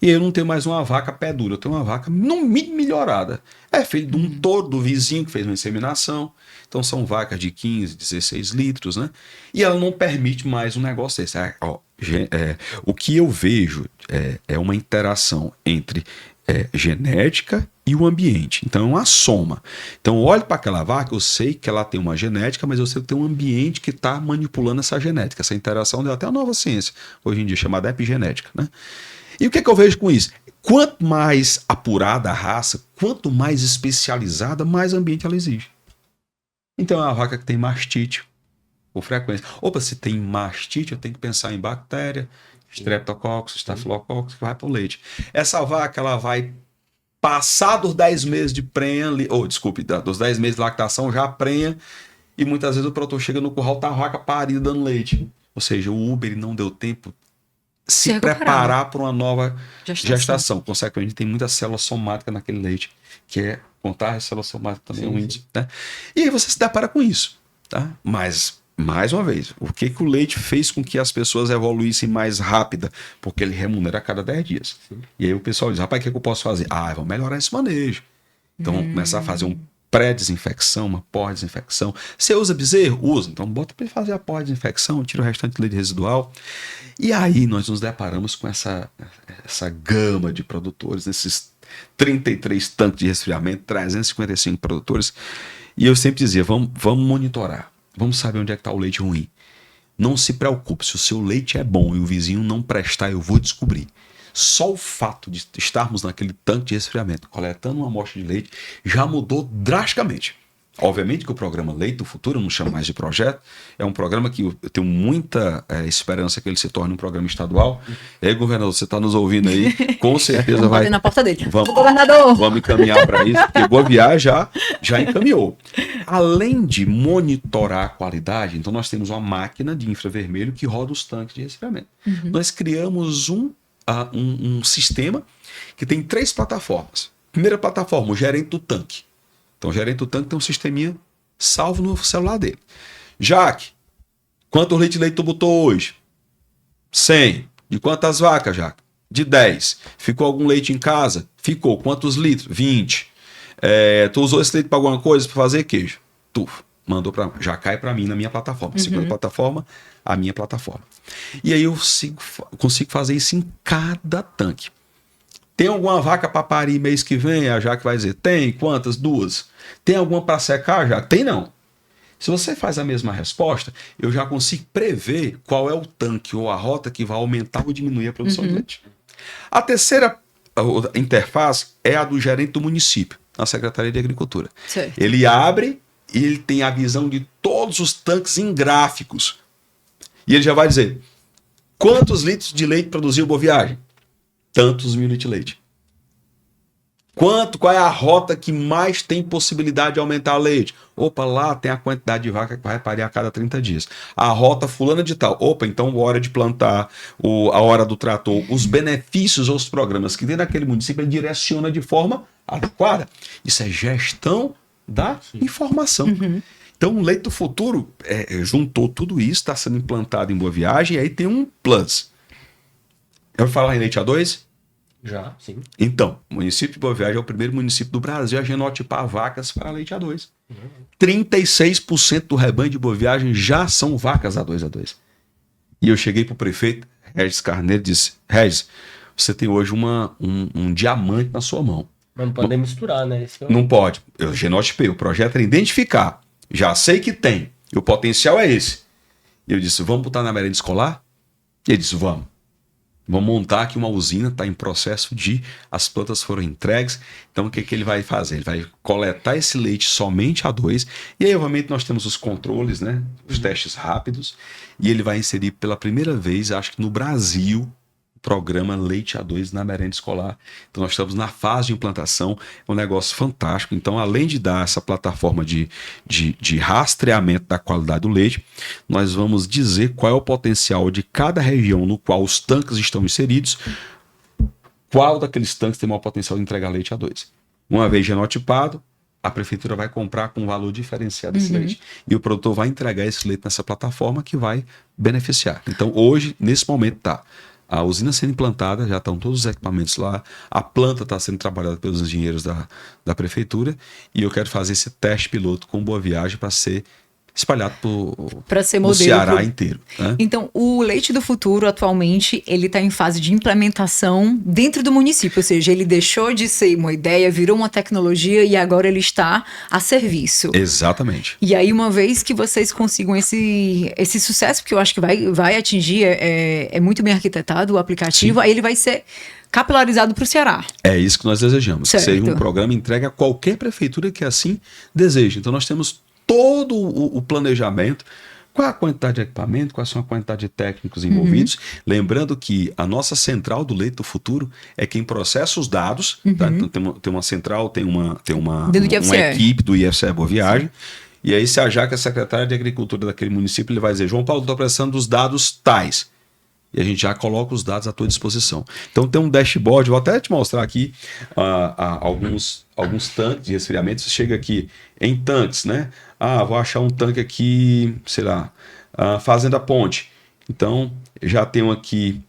E eu não tenho mais uma vaca pé dura, eu tenho uma vaca no mínimo melhorada. É filho de um touro do vizinho que fez uma inseminação. Então são vacas de 15, 16 litros, né? E ela não permite mais um negócio desse. O que eu vejo é uma interação entre genética e o ambiente. Então é uma soma. Então eu olho para aquela vaca, eu sei que ela tem uma genética, mas eu sei que tem um ambiente que está manipulando essa genética. Essa interação deu até uma nova ciência, hoje em dia chamada epigenética, né? E o que eu vejo com isso? Quanto mais apurada a raça, quanto mais especializada, mais ambiente ela exige. Então é uma vaca que tem mastite, com frequência. Opa, se tem mastite, eu tenho que pensar em bactéria, streptococcus, estafilococcus, que vai para o leite. Essa vaca, ela vai passar dos 10 meses de prenha, dos 10 meses de lactação, já prenha, e muitas vezes o produtor chega no curral, tá a vaca parida dando leite. Ou seja, o Uber não deu tempo se preparar para uma nova gestação. Consequentemente, tem muita célula somática naquele leite, que é contar a célula somática também, um índice, né? E aí você se depara com isso, tá? Mas, mais uma vez, o que o leite fez com que as pessoas evoluíssem mais rápida? Porque ele remunera a cada 10 dias. Sim. E aí o pessoal diz, rapaz, o que eu posso fazer? Vamos melhorar esse manejo. Então, vamos começar a fazer um pré-desinfecção, uma pós-desinfecção. Você usa bezerro? Usa. Então, bota para ele fazer a pós-desinfecção, tira o restante de leite residual. E aí nós nos deparamos com essa gama de produtores, esses 33 tanques de resfriamento, 355 produtores. E eu sempre dizia, vamos monitorar, vamos saber onde é que está o leite ruim. Não se preocupe, se o seu leite é bom e o vizinho não prestar, eu vou descobrir. Só o fato de estarmos naquele tanque de resfriamento, coletando uma amostra de leite, já mudou drasticamente. Obviamente que o programa Leite do Futuro, eu não chamo mais de projeto, é um programa que eu tenho muita esperança que ele se torne um programa estadual. E aí, governador, você está nos ouvindo aí, com certeza vai...
na porta dele.
Governador! Vamos encaminhar para isso, porque Boa Viagem já encaminhou. Além de monitorar a qualidade, então nós temos uma máquina de infravermelho que roda os tanques de resfriamento. Nós criamos um sistema que tem 3 plataformas. Primeira plataforma, o gerente do tanque. Então, o gerente do tanque tem um sisteminha salvo no celular dele. Jaque, quantos litros de leite tu botou hoje? 100. De quantas vacas, Jaque? De 10. Ficou algum leite em casa? Ficou. Quantos litros? 20. Tu usou esse leite para alguma coisa? Para fazer queijo? Tu mandou para já cai para mim na minha plataforma. Segunda plataforma, a minha plataforma. E aí eu consigo fazer isso em cada tanque. Tem alguma vaca para parir mês que vem? A Jaque vai dizer, tem. Quantas? 2. Tem alguma para secar, Jaque? Tem não. Se você faz a mesma resposta, eu já consigo prever qual é o tanque ou a rota que vai aumentar ou diminuir a produção de leite. A terceira interface é a do gerente do município, na Secretaria de Agricultura. Sim. Ele abre e ele tem a visão de todos os tanques em gráficos. E ele já vai dizer, quantos litros de leite produziu Boa Viagem? Tantos mil litros de leite. Qual é a rota que mais tem possibilidade de aumentar o leite? Opa, lá tem a quantidade de vaca que vai parir a cada 30 dias. A rota fulana de tal. Opa, então a hora de plantar, a hora do trator, os benefícios ou os programas que tem naquele município, ele direciona de forma adequada. Isso é gestão da informação. Então o Leite do Futuro juntou tudo isso, está sendo implantado em Boa Viagem, e aí tem um plus. Eu vou falar em leite A2?
Já, sim.
Então, o município de Boa Viagem é o primeiro município do Brasil a genotipar vacas para leite A2. 36% do rebanho de Boa Viagem já são vacas A2. E eu cheguei para o prefeito, Regis Carneiro, e disse, Regis, você tem hoje um diamante na sua mão.
Mas não pode misturar, né? Esse é o-
Não pode. Eu genotipei. O projeto era identificar. Já sei que tem. E o potencial é esse. E eu disse, vamos botar na merenda escolar? E ele disse, vamos. Vamos montar aqui uma usina, está em processo de... As plantas foram entregues. Então, o que ele vai fazer? Ele vai coletar esse leite somente A2. E aí, obviamente, nós temos os controles, né? Os testes rápidos. E ele vai inserir pela primeira vez, acho que no Brasil, o programa Leite A2 na merenda escolar. Então, nós estamos na fase de implantação. É um negócio fantástico. Então, além de dar essa plataforma de rastreamento da qualidade do leite, nós vamos dizer qual é o potencial de cada região no qual os tanques estão inseridos, qual daqueles tanques tem maior potencial de entregar leite A2. Uma vez genotipado, a prefeitura vai comprar com um valor diferenciado esse leite. E o produtor vai entregar esse leite nessa plataforma que vai beneficiar. Então, hoje, nesse momento, tá. A usina sendo implantada, já estão todos os equipamentos lá, a planta está sendo trabalhada pelos engenheiros da prefeitura e eu quero fazer esse teste piloto com Boa Viagem para ser espalhado
Para ser
no
modelo
Ceará
pro-
inteiro. Né?
Então, o Leite do Futuro, atualmente, ele está em fase de implementação dentro do município, ou seja, ele deixou de ser uma ideia, virou uma tecnologia e agora ele está a serviço.
Exatamente.
E aí, uma vez que vocês consigam esse sucesso, porque eu acho que vai atingir, é muito bem arquitetado o aplicativo, aí ele vai ser capilarizado para o Ceará.
É isso que nós desejamos. Que
Certo.
seja um programa entregue a qualquer prefeitura que assim deseje. Então nós temos todo o planejamento, qual a quantidade de equipamento, quais são a quantidade de técnicos envolvidos. Lembrando que a nossa central do Leite do Futuro é quem processa os dados. Tá? Então tem uma central, tem uma
Dentro do IFCE.
equipe do IFCE Boa Viagem. E aí se a Jaque é secretária de Agricultura daquele município, ele vai dizer, João Paulo, estou precisando dos dados tais. E a gente já coloca os dados à tua disposição. Então tem um dashboard, vou até te mostrar aqui alguns tanques de resfriamento. Você chega aqui em tanques, né? Vou achar um tanque aqui, sei lá, Fazenda Ponte. Então, já tenho aqui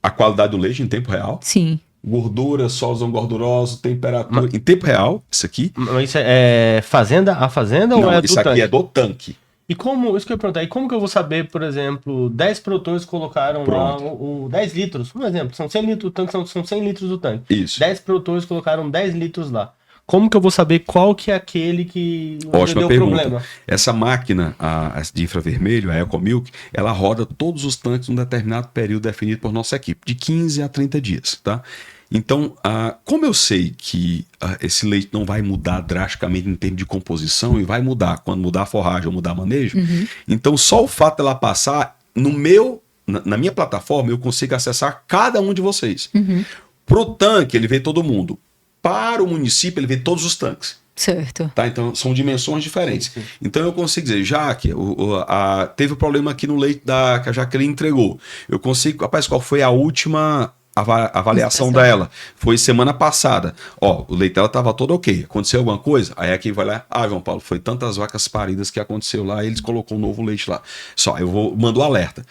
a qualidade do leite em tempo real.
Sim.
Gordura, solos não gordurosos, temperatura, em tempo real, isso aqui.
Mas isso é fazenda? A fazenda ou
Não,
é do
isso aqui
tanque?
é do tanque.
E como, isso que eu ia perguntar, e como que eu vou saber, por exemplo, 10 produtores colocaram lá o 10 litros, um exemplo, são 100 litros do tanque, são 100 litros do tanque.
Isso.
10 produtores colocaram 10 litros lá. Como que eu vou saber qual que é aquele que
Ótima
deu
pergunta.
problema?
Essa máquina, a de infravermelho, a EcoMilk, ela roda todos os tanques num determinado período definido por nossa equipe, de 15 a 30 dias, tá? Então, como eu sei que esse leite não vai mudar drasticamente em termos de composição e vai mudar quando mudar a forragem ou mudar o manejo, então só o fato dela passar na minha plataforma, eu consigo acessar cada um de vocês. Para o tanque, ele vê todo mundo. Para o município, ele vê todos os tanques.
Certo.
Tá? Então, são dimensões diferentes. Então, eu consigo dizer, Jaque, teve um problema aqui no leite que a Jaqueline entregou. Eu consigo, rapaz, qual foi a última avaliação dela? Foi semana passada. O leite dela estava todo ok. Aconteceu alguma coisa? Aí aqui vai lá, João Paulo, foi tantas vacas paridas que aconteceu lá, eles colocou um novo leite lá. Mando o alerta.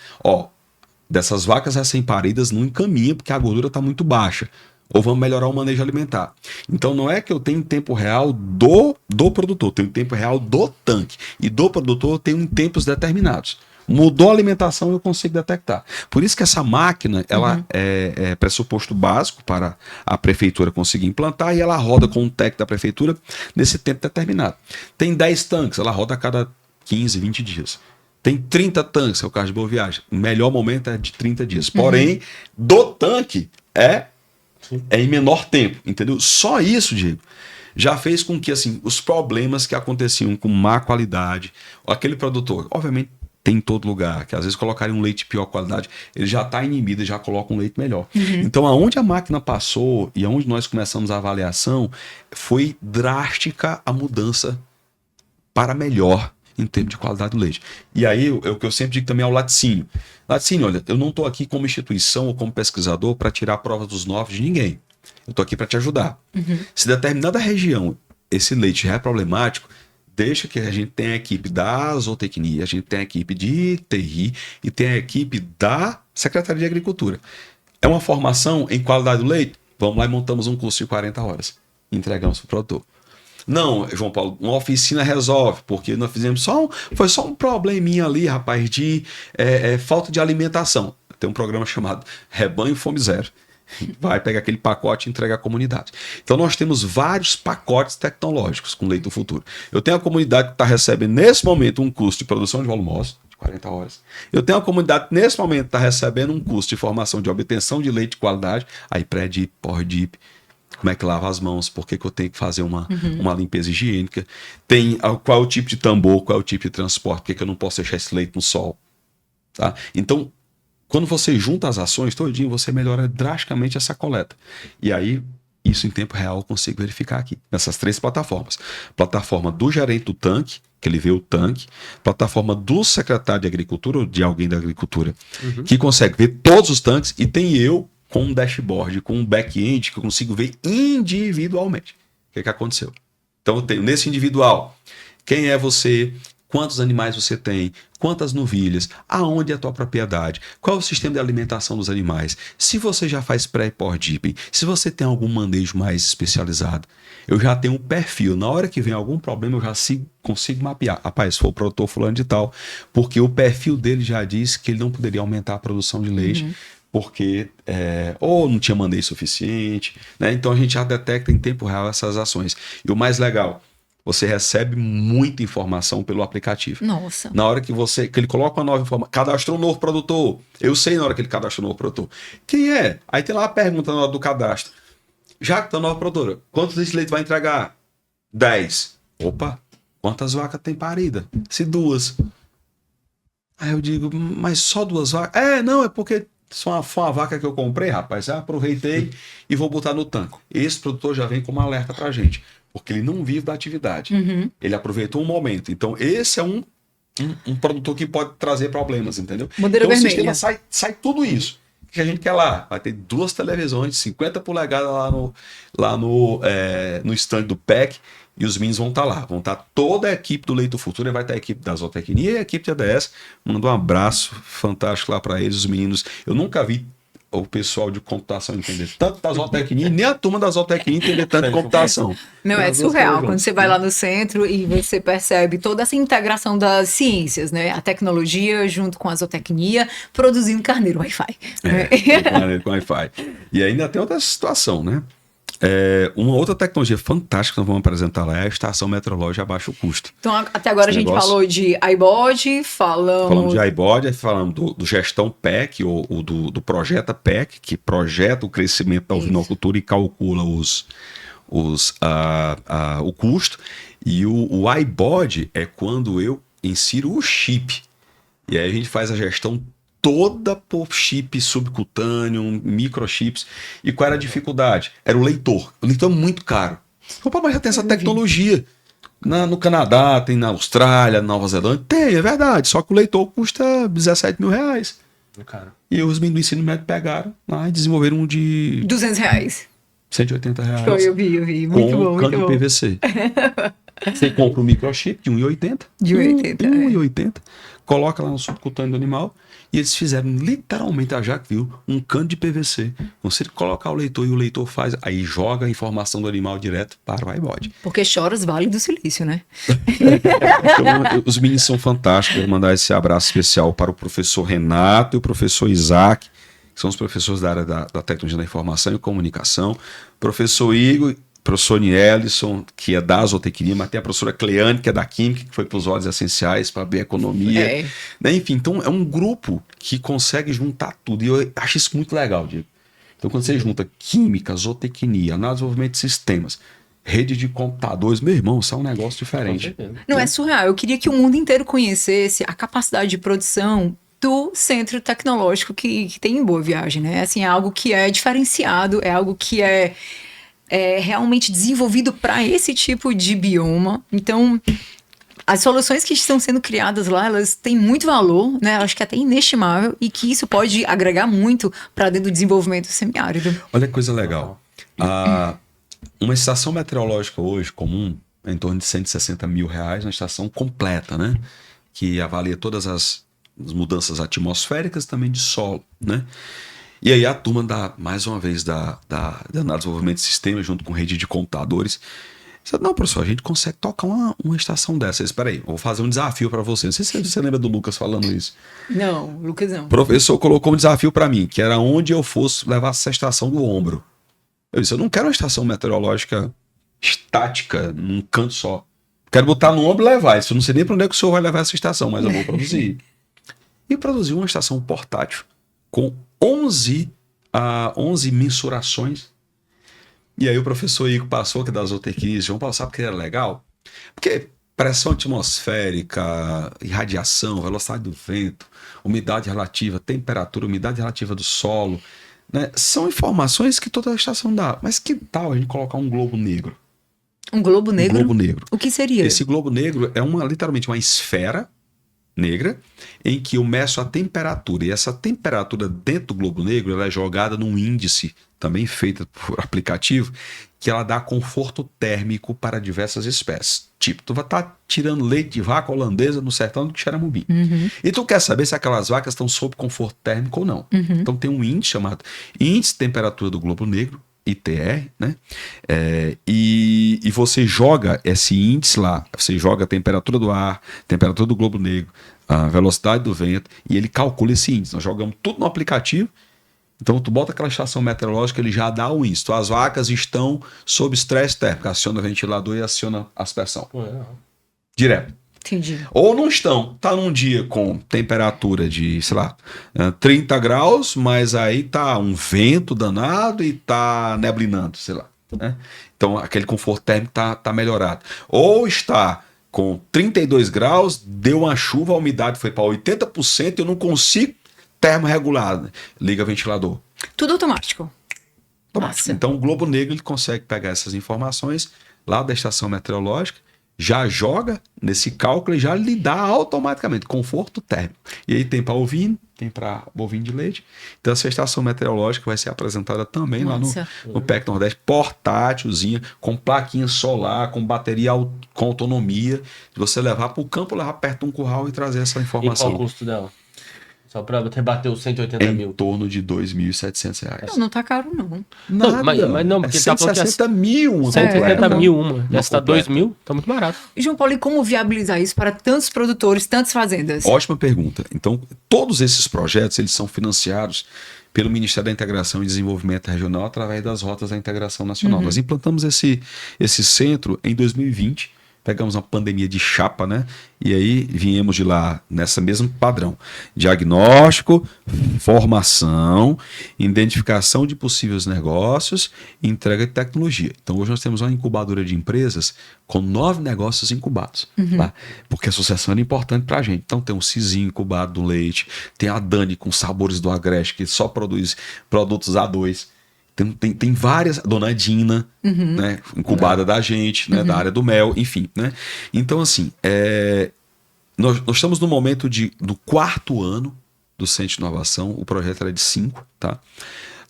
Dessas vacas recém-paridas, não encaminha, porque a gordura está muito baixa. Ou vamos melhorar o manejo alimentar. Então não é que eu tenho tempo real do produtor, eu tenho tempo real do tanque. E do produtor eu tenho em tempos determinados. Mudou a alimentação, eu consigo detectar. Por isso que essa máquina, ela é pressuposto básico para a prefeitura conseguir implantar e ela roda com um técnico da prefeitura nesse tempo determinado. Tem 10 tanques, ela roda a cada 15, 20 dias. Tem 30 tanques, é o caso de Boa Viagem. O melhor momento é de 30 dias. Porém, do tanque é em menor tempo, entendeu? Só isso, Diego, já fez com que assim, os problemas que aconteciam com má qualidade, aquele produtor, obviamente tem em todo lugar, que às vezes colocarem um leite de pior qualidade, ele já está inibido e já coloca um leite melhor. Então, aonde a máquina passou e aonde nós começamos a avaliação, foi drástica a mudança para melhor em termos de qualidade do leite. E aí, o que eu sempre digo também é o laticínio. Laticínio, olha, eu não estou aqui como instituição ou como pesquisador para tirar a prova dos novos de ninguém. Eu estou aqui para te ajudar. Se determinada região esse leite já é problemático, deixa que a gente tenha a equipe da zootecnia, a gente tem a equipe de TI e tem a equipe da Secretaria de Agricultura. É uma formação em qualidade do leite? Vamos lá e montamos um curso de 40 horas. Entregamos para o produtor. Não, João Paulo, uma oficina resolve, porque nós fizemos foi só um probleminha ali, rapaz, de falta de alimentação. tem um programa chamado Rebanho Fome Zero. Vai pegar aquele pacote e entrega à comunidade. Então nós temos vários pacotes tecnológicos com Leite do Futuro. Eu tenho a comunidade que está recebendo nesse momento um custo de produção de volumoso, de 40 horas. Eu tenho a comunidade que nesse momento está recebendo um custo de formação de obtenção de leite de qualidade, aí pré-dip, pós-dip, como é que lava as mãos, por que eu tenho que fazer uma limpeza higiênica, tem qual é o tipo de tambor, qual é o tipo de transporte, por que eu não posso deixar esse leite no sol. Tá? Então, quando você junta as ações todinho, você melhora drasticamente essa coleta. E aí, isso em tempo real eu consigo verificar aqui, nessas 3 plataformas. Plataforma do gerente do tanque, que ele vê o tanque. Plataforma do secretário de agricultura, ou de alguém da agricultura, que consegue ver todos os tanques. E tem eu com um dashboard, com um back-end, que eu consigo ver individualmente. O que aconteceu? Então eu tenho nesse individual, quem é você, quantos animais você tem, quantas novilhas, aonde é a tua propriedade, qual é o sistema de alimentação dos animais, se você já faz pré e pós-dipping, se você tem algum manejo mais especializado. Eu já tenho um perfil. Na hora que vem algum problema, eu já consigo mapear. Rapaz, foi o produtor fulano de tal, porque o perfil dele já diz que ele não poderia aumentar a produção de leite, porque ou não tinha manejo suficiente, né? Então a gente já detecta em tempo real essas ações. E o mais legal, você recebe muita informação pelo aplicativo.
Nossa.
Na hora que ele coloca uma nova informação, cadastrou um novo produtor. Eu sei na hora que ele cadastrou um novo produtor. Quem é? Aí tem lá a pergunta na hora do cadastro. Já que tá nova produtora, quantos litros de leite vai entregar? 10. Opa, quantas vacas tem parida? Se 2. Aí eu digo, mas só 2 vacas? Não, é porque foi uma vaca que eu comprei, rapaz. Eu aproveitei e vou botar no tanque. Esse produtor já vem como alerta pra gente. Porque ele não vive da atividade. Ele aproveitou um momento. Então, esse é um produtor que pode trazer problemas, entendeu?
Bandeira
então,
vermelha.
o sistema sai tudo isso. O que a gente quer lá? Vai ter 2 televisões de 50 polegadas lá no stand do PEC, e os meninos vão estar lá. Vão estar toda a equipe do Leite do Futuro, e vai estar a equipe da Zootecnia e a equipe de ADS. Mando um abraço fantástico lá para eles, os meninos. Eu nunca vi o pessoal de computação entender tanto da zootecnia, nem a turma da zootecnia entender tanto de computação.
Não, é surreal. Quando você vai lá no centro e você percebe toda essa integração das ciências, né? A tecnologia junto com a zootecnia, produzindo carneiro Wi-Fi.
Carneiro com Wi-Fi. E ainda tem outra situação, né? Uma outra tecnologia fantástica que nós vamos apresentar lá é a estação meteorológica a baixo custo.
Então, até agora a gente falou de iBot, falamos
de iBot, falamos do gestão PEC, ou do Projeta PEC, que projeta o crescimento da ovinocultura e calcula o custo. E o iBot é quando eu insiro o chip. E aí a gente faz a gestão toda por chip subcutâneo, microchips. E qual era a dificuldade? Era o leitor. O leitor é muito caro. Opa, mas já tem essa tecnologia. No Canadá, tem na Austrália, na Nova Zelândia. Tem, é verdade. Só que o leitor custa 17 mil reais.
Cara.
E os meninos do ensino médio pegaram lá e desenvolveram um de
R$200.
180 reais.
Eu vi. Muito bom,
com cano de PVC. Você compra um microchip de 1,80.
De 1,80.
1,80. Coloca lá no subcutâneo do animal. E eles fizeram literalmente, a Jaque viu, um cano de PVC. Você colocar o leitor e o leitor faz, aí joga a informação do animal direto para o iBot.
Porque choras vale do silício, né?
Então, os meninos são fantásticos. Vou mandar esse abraço especial para o professor Renato e o professor Isaac, que são os professores da área da tecnologia da informação e comunicação. Professor Igor, professor Nielson, que é da zootecnia, mas tem a professora Cleane, que é da química, que foi para os óleos essenciais, para a bioeconomia. Né? Enfim, então é um grupo que consegue juntar tudo. E eu acho isso muito legal, Diego. Então, quando você junta química, zootecnia, análise de desenvolvimento de sistemas, rede de computadores, meu irmão, isso é um negócio diferente.
Não, é surreal. Eu queria que o mundo inteiro conhecesse a capacidade de produção do centro tecnológico que tem em Boa Viagem, né? Assim, é algo que é diferenciado, é algo que é realmente desenvolvido para esse tipo de bioma. Então, as soluções que estão sendo criadas lá, elas têm muito valor, né? Acho que é até inestimável, e que isso pode agregar muito para dentro do desenvolvimento semiárido.
Olha que coisa legal. Uma estação meteorológica hoje, comum, é em torno de 160 mil reais, uma estação completa, né? Que avalia todas as mudanças atmosféricas, também de solo, né? E aí a turma mais uma vez, da análise de desenvolvimento de sistemas, junto com rede de computadores, Disse, não, professor, a gente consegue tocar uma estação dessa. Espera aí, eu vou fazer um desafio para você. Não sei se você lembra do Lucas falando isso.
Não, Lucas não.
O professor colocou um desafio para mim, que era onde eu fosse levar essa estação do ombro. Eu disse, eu não quero uma estação meteorológica estática, num canto só. Quero botar no ombro e levar. Eu não sei nem para onde é que o senhor vai levar essa estação, mas eu vou produzir. E produzi uma estação portátil com 11 mensurações. E aí o professor Igor passou, que é da zootecnia, vamos passar porque era legal. Porque pressão atmosférica, irradiação, velocidade do vento, umidade relativa, temperatura, umidade relativa do solo, né? São informações que toda a estação dá. Mas que tal a gente colocar um globo negro?
Um globo negro?
Um globo negro.
O que seria?
Esse globo negro é literalmente uma esfera negra em que eu meço a temperatura. E essa temperatura dentro do globo negro ela é jogada num índice, também feito por aplicativo, que ela dá conforto térmico para diversas espécies. Tipo, tu vai estar tirando leite de vaca holandesa no sertão do Xeramubim. E tu quer saber se aquelas vacas estão sob conforto térmico ou não. Então tem um índice chamado Índice de Temperatura do Globo Negro, ITR, né? E você joga esse índice lá, você joga a temperatura do ar, temperatura do globo negro, a velocidade do vento, e ele calcula esse índice. Nós jogamos tudo no aplicativo, então tu bota aquela estação meteorológica, ele já dá o índice. Então, as vacas estão sob estresse térmico, aciona o ventilador e aciona a aspersão. Direto.
Entendi.
Ou não estão, tá num dia com temperatura de, sei lá, 30 graus, mas aí tá um vento danado e tá neblinando, sei lá, né? Então aquele conforto térmico tá melhorado. Ou está com 32 graus, deu uma chuva, a umidade foi para 80% e eu não consigo termorregular, né? Liga ventilador.
Tudo automático.
Automático. Então o Globo Negro ele consegue pegar essas informações lá da estação meteorológica, já joga nesse cálculo e já lhe dá automaticamente conforto térmico. E aí tem para ovino, tem para bovino de leite. Então essa estação meteorológica vai ser apresentada também lá no PEC Nordeste, portátilzinha, com plaquinha solar, com bateria com autonomia, de você levar para o campo, levar perto de um curral e trazer essa informação.
E qual o custo dela? Só para rebater os 180 mil.
Em torno de R$ 2.700.
Não tá caro, não.
Nada.
Mas não, porque
é 160 mil.
160 mil uma. Essa tá 2 mil, tá muito barato.
E, João Paulo, e como viabilizar isso para tantos produtores, tantas fazendas?
Ótima pergunta. Então, todos esses projetos, eles são financiados pelo Ministério da Integração e Desenvolvimento Regional através das rotas da integração nacional. Nós implantamos esse centro em 2020. Pegamos uma pandemia de chapa, né? E aí viemos de lá nessa mesmo padrão. Diagnóstico, formação, identificação de possíveis negócios e entrega de tecnologia. Então hoje nós temos uma incubadora de empresas com 9 negócios incubados. Tá? Porque a associação era importante para a gente. Então tem um Cizinho incubado do leite, tem a Dani com Sabores do Agreste, que só produz produtos A2. Tem várias, Dona Dina, né, incubada da gente, né, da área do mel, enfim, né? Então, assim, nós estamos no momento do 4º ano do Centro de Inovação, o projeto era de 5, tá?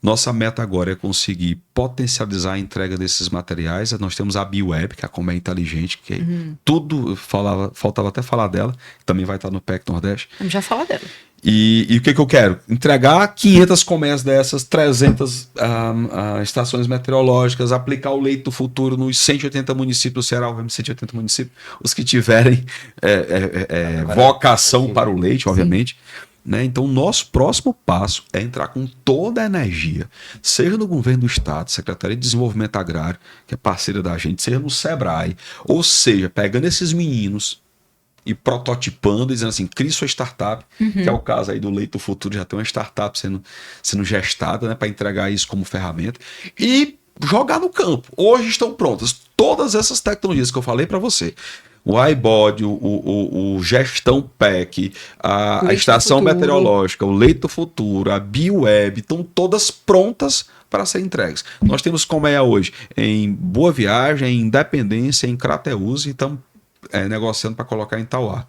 Nossa meta agora é conseguir potencializar a entrega desses materiais. Nós temos a BioWeb, que é a Colmeia Inteligente, que tudo, faltava até falar dela, que também vai estar no PEC Nordeste.
Vamos já falar dela.
E o que eu quero? Entregar 500 colmeias dessas, 300 estações meteorológicas, aplicar o leite do futuro nos 180 municípios do Ceará, 180 municípios, os que tiverem vocação para o leite, obviamente. Né? Então, o nosso próximo passo é entrar com toda a energia, seja no governo do Estado, Secretaria de Desenvolvimento Agrário, que é parceira da gente, seja no SEBRAE, ou seja, pegando esses meninos e prototipando, dizendo assim, crie sua startup, que é o caso aí do Leite do Futuro, já tem uma startup sendo gestada, né, para entregar isso como ferramenta, e jogar no campo. Hoje estão prontas todas essas tecnologias que eu falei para você. O iBody, o Gestão PEC, a Estação Meteorológica, o Leite do Futuro, a BioWeb, estão todas prontas para serem entregues. Nós temos colmeia hoje em Boa Viagem, em Independência, em Crateús, e estamos negociando para colocar em Tauá.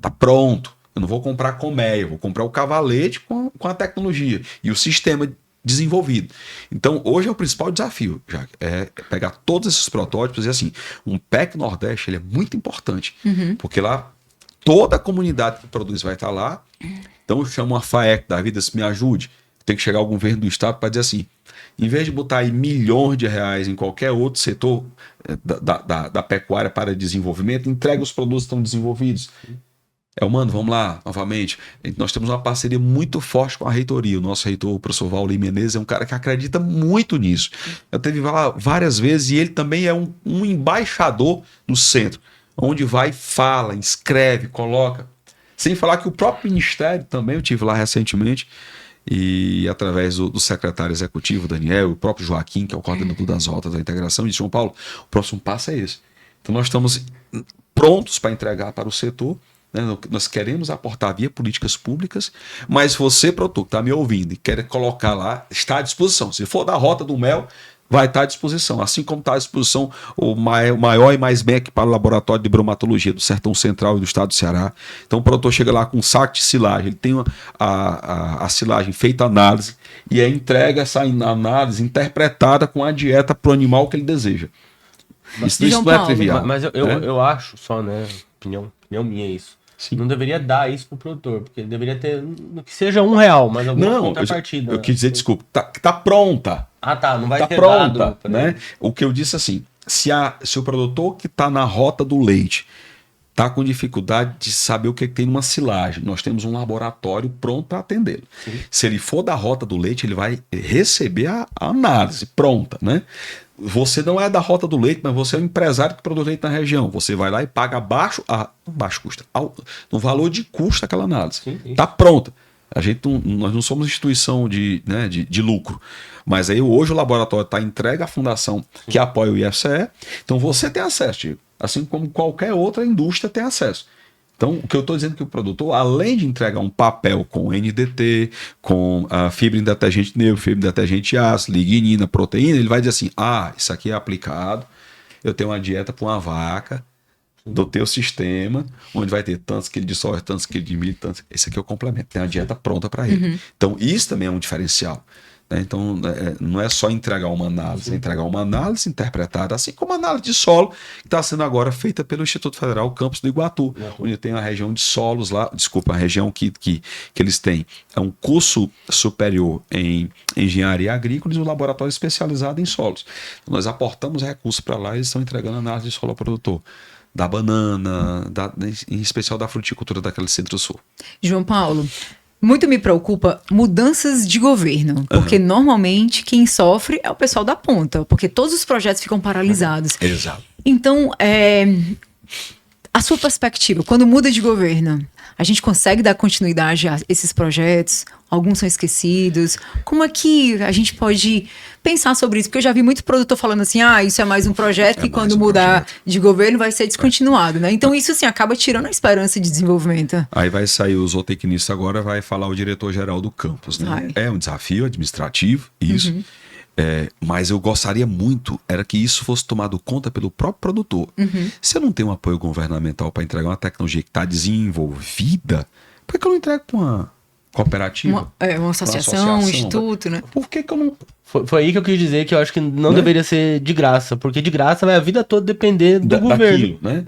Tá pronto. Eu não vou comprar colmeia, eu vou comprar o cavalete com a tecnologia e o sistema desenvolvido. Então, hoje é o principal desafio, já é pegar todos esses protótipos e assim, um PEC Nordeste ele é muito importante, porque lá toda a comunidade que produz vai estar lá. Então, eu chamo uma FAEC da vida, se me ajude. tem que chegar ao governo do estado para dizer assim, em vez de botar aí milhões de reais em qualquer outro setor da pecuária para desenvolvimento, entrega os produtos que estão desenvolvidos. Mano, vamos lá, novamente. Nós temos uma parceria muito forte com a reitoria. O nosso reitor, o professor Valdir Menezes, é um cara que acredita muito nisso. Eu teve lá várias vezes e ele também é um embaixador no centro, onde vai, fala, escreve, coloca. Sem falar que o próprio ministério também, eu tive lá recentemente, e através do secretário executivo, Daniel, o próprio Joaquim, que é o coordenador das rotas da integração, de São Paulo, o próximo passo é esse. Então nós estamos prontos para entregar para o setor. Nós queremos aportar via políticas públicas, mas você, produtor, que está me ouvindo e quer colocar lá, está à disposição. Se for da Rota do Mel, vai estar à disposição. Assim como está à disposição o maior e mais bem equipado laboratório de bromatologia do Sertão Central e do estado do Ceará. Então o produtor chega lá com um saco de silagem, ele tem a silagem feita análise e entrega essa análise interpretada com a dieta para o animal que ele deseja. Isso não é trivial.
Mas eu acho só, né, opinião minha é isso. Sim. Não deveria dar isso pro produtor, porque ele deveria ter, que seja R$1, mas alguma contrapartida.
Eu quis dizer, desculpa, tá pronta.
Não vai
tá
ter
pronta,
dado,
né? O que eu disse assim, se o produtor que está na rota do leite está com dificuldade de saber o que tem numa silagem, nós temos um laboratório pronto para atendê-lo. Se ele for da rota do leite, ele vai receber a análise pronta, né? Você não é da rota do leite, mas você é um empresário que produz leite na região. Você vai lá e paga baixo custo, no valor de custo aquela análise. Está pronta. Nós não somos instituição de lucro. Mas aí hoje o laboratório está entregue à fundação que apoia o IFCE. Então você tem acesso, Diego. Assim como qualquer outra indústria tem acesso. Então, o que eu estou dizendo é que o produtor, além de entregar um papel com NDT, com fibra em detergente neutro, fibra em detergente ácido, lignina, proteína, ele vai dizer assim, isso aqui é aplicado, eu tenho uma dieta para uma vaca, do teu sistema, onde vai ter tantos quilos de soja, tantos quilos de milho, tantos... Esse aqui é o complemento, tem uma dieta pronta para ele. Então, isso também é um diferencial. Então, não é só entregar uma análise, é entregar uma análise interpretada, assim como a análise de solo, que está sendo agora feita pelo Instituto Federal Campus do Iguatu, onde tem a região de solos lá, a região que eles têm é um curso superior em engenharia agrícola e um laboratório especializado em solos. Nós aportamos recursos para lá e eles estão entregando análise de solo ao produtor. Da banana, em especial da fruticultura daquele centro-sul.
João Paulo, muito me preocupa mudanças de governo, porque normalmente quem sofre é o pessoal da ponta, porque todos os projetos ficam paralisados.
Exato.
Então, a sua perspectiva, quando muda de governo, a gente consegue dar continuidade a esses projetos? Alguns são esquecidos. Como é que a gente pode pensar sobre isso? Porque eu já vi muito produtor falando assim, isso é mais um projeto que quando mudar de governo vai ser descontinuado, né? Então isso assim acaba tirando a esperança de desenvolvimento.
Aí vai sair o zootecnista agora, vai falar o diretor-geral do campus, né? É um desafio administrativo, isso. Mas eu gostaria muito era que isso fosse tomado conta pelo próprio produtor. Se eu não tenho um apoio governamental para entregar uma tecnologia que está desenvolvida, por que eu não entrego com uma cooperativa?
Uma associação, um instituto, né?
Por que eu não...
Foi aí que eu quis dizer que eu acho que não deveria ser de graça, porque de graça vai a vida toda depender do governo.
Daquilo, né?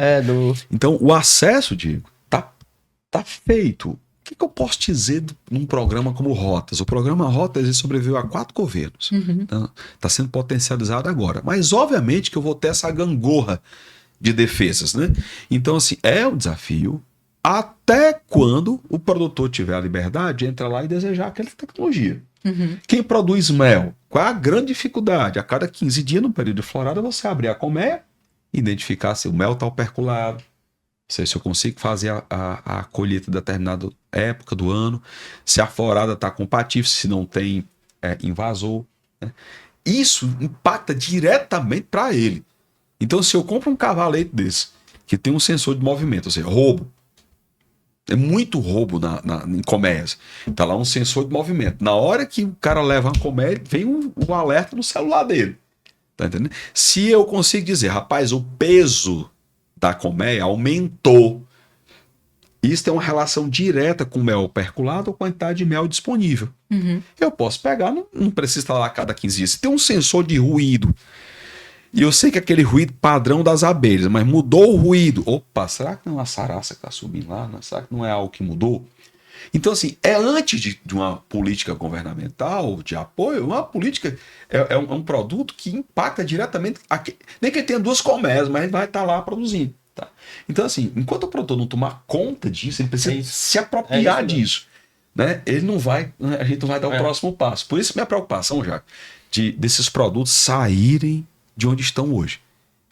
Então,
o acesso, Diego, tá feito. O que eu posso dizer num programa como Rotas? O programa Rotas ele sobreviveu a 4 governos. Está sendo potencializado agora. Mas, obviamente, que eu vou ter essa gangorra de defesas, né? Então, assim, é um desafio até quando o produtor tiver a liberdade de entrar lá e desejar aquela tecnologia. Quem produz mel, qual é a grande dificuldade? A cada 15 dias, no período de florada, você abrir a colmeia, identificar se o mel está operculado, se eu consigo fazer a colheita em determinada época do ano, se a florada está compatível, se não tem invasor. Né? Isso impacta diretamente para ele. Então, se eu compro um cavalete desse, que tem um sensor de movimento, ou seja, roubo, é muito roubo em colmeias. Está lá um sensor de movimento. Na hora que o cara leva uma colmeia, vem um alerta no celular dele. Tá entendendo? Se eu consigo dizer, rapaz, o peso da colmeia aumentou. Isso tem uma relação direta com o mel perculado ou quantidade de mel disponível. Eu posso pegar, não precisa estar lá a cada 15 dias. Se tem um sensor de ruído, e eu sei que aquele ruído padrão das abelhas, mas mudou o ruído. Opa, será que não é uma saraça que está subindo lá? Será que não é algo que mudou? Então, assim, é antes de uma política governamental de apoio, uma política é um produto que impacta diretamente. Nem que ele tenha 2 colmeias, mas ele vai estar lá produzindo. Tá? Então, assim, enquanto o produtor não tomar conta disso, ele precisa se apropriar disso. Né? Ele não vai, a gente não vai dar o próximo passo. Por isso, minha preocupação, já, desses produtos saírem de onde estão hoje.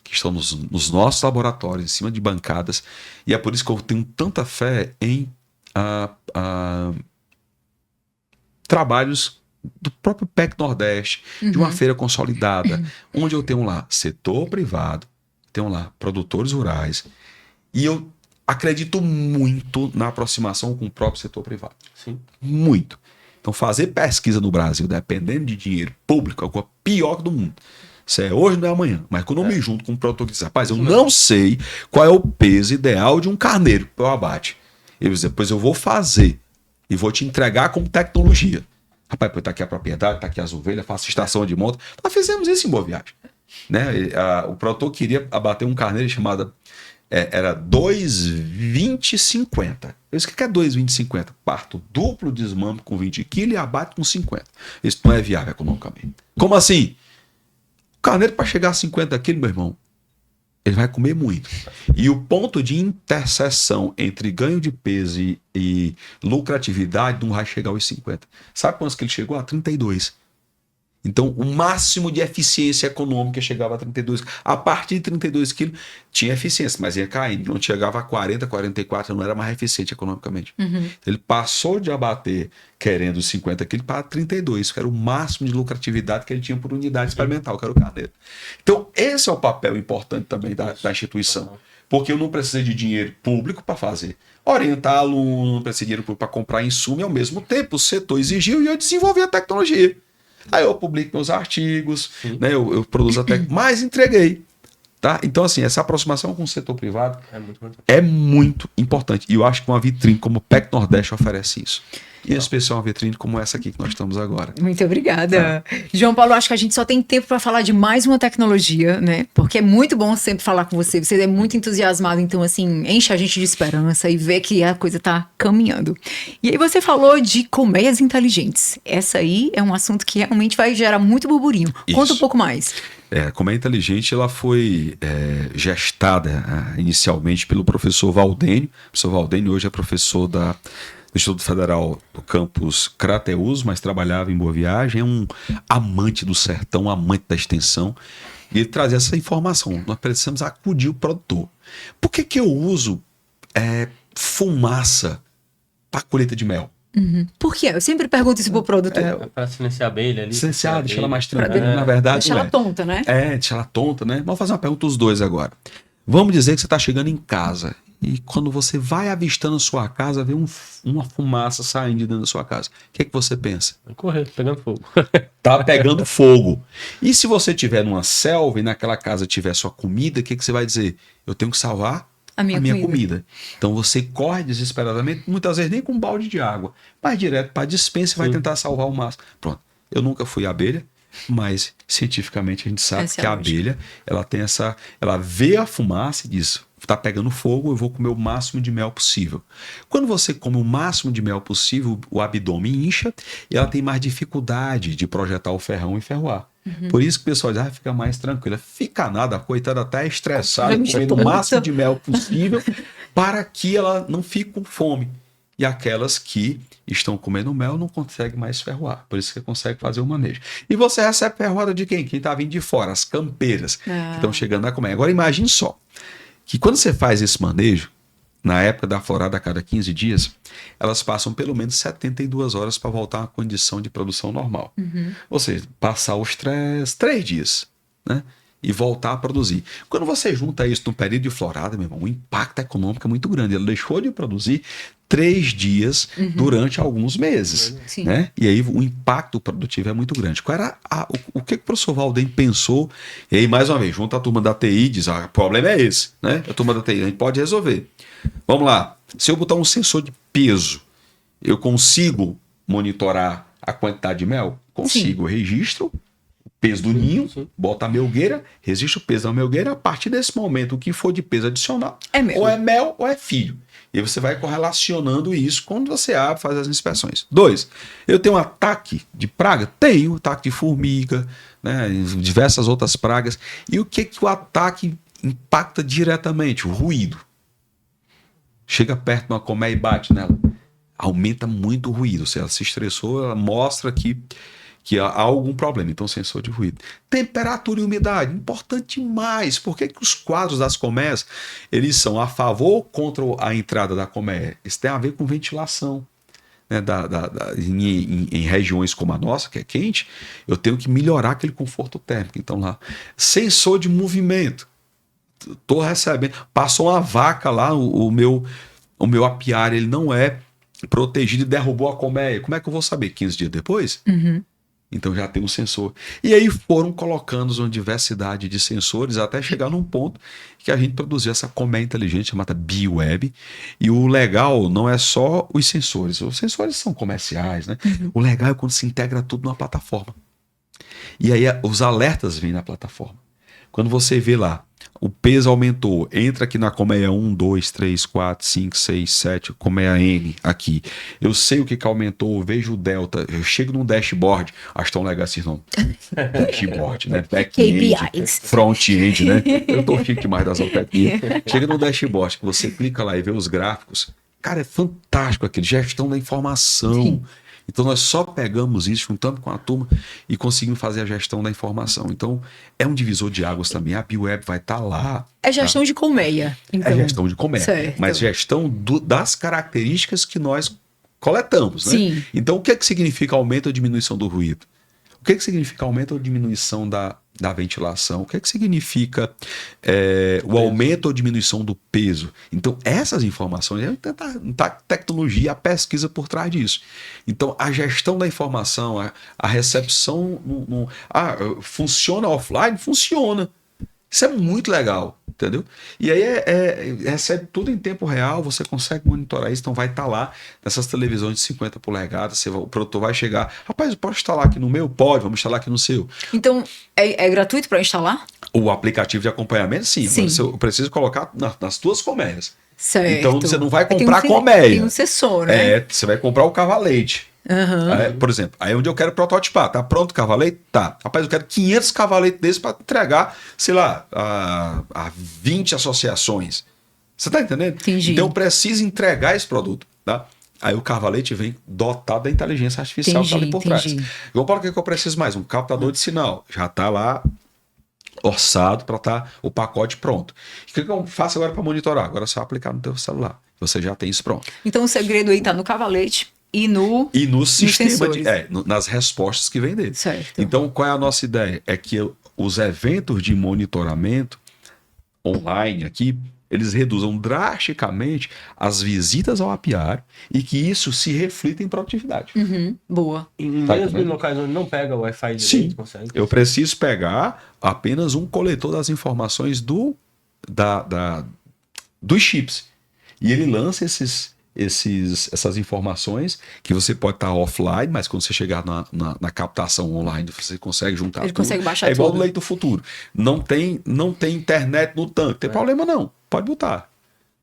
Que estão nos nossos laboratórios, em cima de bancadas. E é por isso que eu tenho tanta fé em trabalhos do próprio PEC Nordeste, de uma feira consolidada, onde eu tenho lá setor privado, tenho lá produtores rurais, e eu acredito muito na aproximação com o próprio setor privado.
Sim.
Muito. Então, fazer pesquisa no Brasil, dependendo de dinheiro público, é a coisa pior do mundo. Isso é hoje, não é amanhã. Mas quando eu me junto com um produtor que diz, rapaz, eu não sei qual é o peso ideal de um carneiro para o abate. Eu dizer, pois eu vou fazer e vou te entregar como tecnologia. Rapaz, está aqui a propriedade, está aqui as ovelhas, faço estação de monta. Nós fizemos isso em Boa Viagem. Né? O produtor queria abater um carneiro chamado, era 2,20-50. Eu disse, o que é 2,20-50? Parto duplo, desmame com 20 quilos e abate com 50. Isso não é viável economicamente. Como assim? O carneiro, para chegar a 50 quilos, meu irmão, ele vai comer muito. E o ponto de interseção entre ganho de peso e lucratividade não vai chegar aos 50. Sabe quantos que ele chegou? A 32. Então, o máximo de eficiência econômica chegava a 32. A partir de 32 quilos tinha eficiência, mas ia caindo. Não chegava a 40, 44, não era mais eficiente economicamente. Ele passou de abater querendo os 50 quilos para 32, que era o máximo de lucratividade que ele tinha por unidade experimental, que era o carneiro. Então, esse é o papel importante também da instituição. Porque eu não precisei de dinheiro público para fazer. Orientar aluno, não precisei de dinheiro público para comprar insumo, e ao mesmo tempo o setor exigiu e eu desenvolvi a tecnologia. Aí eu publico meus artigos, né, eu produzo até, mas entreguei. Tá? Então, assim, essa aproximação com o setor privado é muito importante. E eu acho que uma vitrine como o PEC Nordeste oferece isso. E em especial uma vitrine como essa aqui que nós estamos agora.
Muito obrigada. João Paulo, acho que a gente só tem tempo para falar de mais uma tecnologia, né? Porque é muito bom sempre falar com você. Você é muito entusiasmado, então, assim, enche a gente de esperança e vê que a coisa tá caminhando. E aí você falou de colmeias inteligentes. Essa aí é um assunto que realmente vai gerar muito burburinho. Conta um pouco mais.
A colmeia inteligente, ela foi gestada inicialmente pelo professor Valdênio. O professor Valdênio hoje é professor do Instituto Federal do campus Crateús, mas trabalhava em Boa Viagem, é um amante do sertão, amante da extensão, e ele trazia essa informação. Nós precisamos acudir o produtor. Por que eu uso fumaça para colheita de mel?
Por quê? Eu sempre pergunto isso pro produtor.
Para silenciar a abelha ali.
Silenciar, deixar ela mais tranquila, na verdade.
Deixar ela tonta, né?
Deixar ela tonta, né? Vamos fazer uma pergunta os dois agora. Vamos dizer que você está chegando em casa e quando você vai avistando a sua casa, vê uma fumaça saindo de dentro da sua casa. O que é que você pensa?
Vai correr, pegando fogo.
Tá pegando fogo. E se você estiver numa selva e naquela casa tiver sua comida, o que você vai dizer? Eu tenho que salvar a minha comida. Então você corre desesperadamente, muitas vezes nem com um balde de água, mas direto para a despensa e vai tentar salvar o máximo. Pronto. Eu nunca fui abelha, mas cientificamente a gente sabe que a abelha, ela vê a fumaça e diz, está pegando fogo, eu vou comer o máximo de mel possível. Quando você come o máximo de mel possível, o abdômen incha e ela tem mais dificuldade de projetar o ferrão e ferroar. Por isso que o pessoal diz, fica mais tranquila. Fica nada, a coitada até estressada, comendo o máximo de mel possível para que ela não fique com fome. E aquelas que estão comendo mel não conseguem mais ferroar. Por isso que consegue fazer o manejo. E você recebe ferroada de quem? Quem está vindo de fora, as campeiras que estão chegando a comer. Agora imagine só, que quando você faz esse manejo, na época da florada a cada 15 dias, elas passam pelo menos 72 horas para voltar a uma condição de produção normal. Ou seja, passar os 3 dias, né? E voltar a produzir. Quando você junta isso no período de florada, meu irmão, o impacto econômico é muito grande. Ela deixou de produzir 3 dias durante alguns meses. Né? E aí o impacto produtivo é muito grande. Qual era o que o professor Valdênio pensou? E aí, mais uma vez, junta a turma da TI e diz, o problema é esse. Né? A turma da TI, a gente pode resolver. Vamos lá. Se eu botar um sensor de peso, eu consigo monitorar a quantidade de mel? Consigo. Eu registro o peso do ninho, bota a melgueira, registro o peso da melgueira. A partir desse momento, o que for de peso adicional, ou é mel ou é filho. E você vai correlacionando isso quando você abre, faz as inspeções. 2, eu tenho um ataque de praga? Tenho, ataque de formiga, né, diversas outras pragas. E o que o ataque impacta diretamente? O ruído. Chega perto de uma colmeia e bate nela. Aumenta muito o ruído. Se ela se estressou, ela mostra que há algum problema. Então, sensor de ruído. Temperatura e umidade, importante demais. Por que os quadros das colmeias, eles são a favor ou contra a entrada da colmeia? Isso tem a ver com ventilação. Né? Em regiões como a nossa, que é quente, eu tenho que melhorar aquele conforto térmico. Então, lá, sensor de movimento. Estou recebendo. Passou uma vaca lá, o meu apiário, ele não é protegido e derrubou a colmeia. Como é que eu vou saber? 15 dias depois?
Uhum.
Então já tem um sensor. E aí foram colocando uma diversidade de sensores até chegar num ponto que a gente produziu essa colmeia inteligente chamada BioWeb. E o legal não é só os sensores. Os sensores são comerciais, né?
Uhum.
O legal é quando se integra tudo numa plataforma. E aí os alertas vêm na plataforma. Quando você vê lá, o peso aumentou, entra aqui na colmeia 1, 2, 3, 4, 5, 6, 7, colmeia N aqui. Eu sei o que aumentou, eu vejo o delta, eu chego num dashboard, acho tão legal assim, não. Dashboard, né? Back-end,
KPIs.
front-end, né? Eu tô chique demais das alfabetias. Chega no dashboard, que você clica lá e vê os gráficos. Cara, é fantástico aquele, gestão da informação.
Sim.
Então nós só pegamos isso, juntando com a turma e conseguimos fazer a gestão da informação. Então é um divisor de águas também. A BioWeb vai estar lá.
É gestão de colmeia. Então.
É gestão de colmeia,
Certo.
mas gestão das características que nós coletamos. Né?
Sim.
Então o que significa aumento ou diminuição do ruído? O que significa aumento ou diminuição da ventilação? O que significa o aumento ou diminuição do peso? Então, essas informações, a tecnologia, a pesquisa por trás disso. Então, a gestão da informação, a recepção... funciona offline? Funciona. Isso é muito legal, entendeu? E aí recebe tudo em tempo real, você consegue monitorar isso, então vai estar lá nessas televisões de 50 polegadas, o produtor vai chegar, rapaz, pode instalar aqui no meu? Pode, vamos instalar aqui no seu.
Então, é gratuito para instalar?
O aplicativo de acompanhamento, sim. Mas eu preciso colocar nas tuas colmeias.
Certo.
Então você não vai
Tem
comprar colmeia.
Tem um sensor, né?
Você vai comprar o cavalete.
Uhum.
Por exemplo, aí onde eu quero prototipar, tá pronto o cavalete? Tá. Rapaz, eu quero 500 cavaletes desses para entregar, sei lá, a 20 associações. Você tá entendendo?
Entendi.
Então eu preciso entregar esse produto, tá? Aí o cavalete vem dotado da inteligência artificial que tá ali por trás. Eu falo o que eu preciso mais? Um captador de sinal. Já tá lá orçado para estar o pacote pronto. O que eu faço agora para monitorar? Agora é só aplicar no teu celular. Você já tem isso pronto.
Então o segredo aí tá no cavalete e no
sistema nas respostas que vem dele.
Certo.
Então, qual é a nossa ideia? É que os eventos de monitoramento online aqui, eles reduzam drasticamente as visitas ao apiário e que isso se reflita em produtividade.
Uhum. Boa.
Em mesmo locais onde não pega o Wi-Fi direito,
sim,
consegue.
eu preciso pegar apenas um coletor das informações dos chips. E ele lança essas informações que você pode estar offline, mas quando você chegar na captação online, você consegue juntar
ele
tudo.
Consegue baixar
é igual
tudo.
do leite do futuro. Não tem internet no tanque. Tem problema não. Pode botar.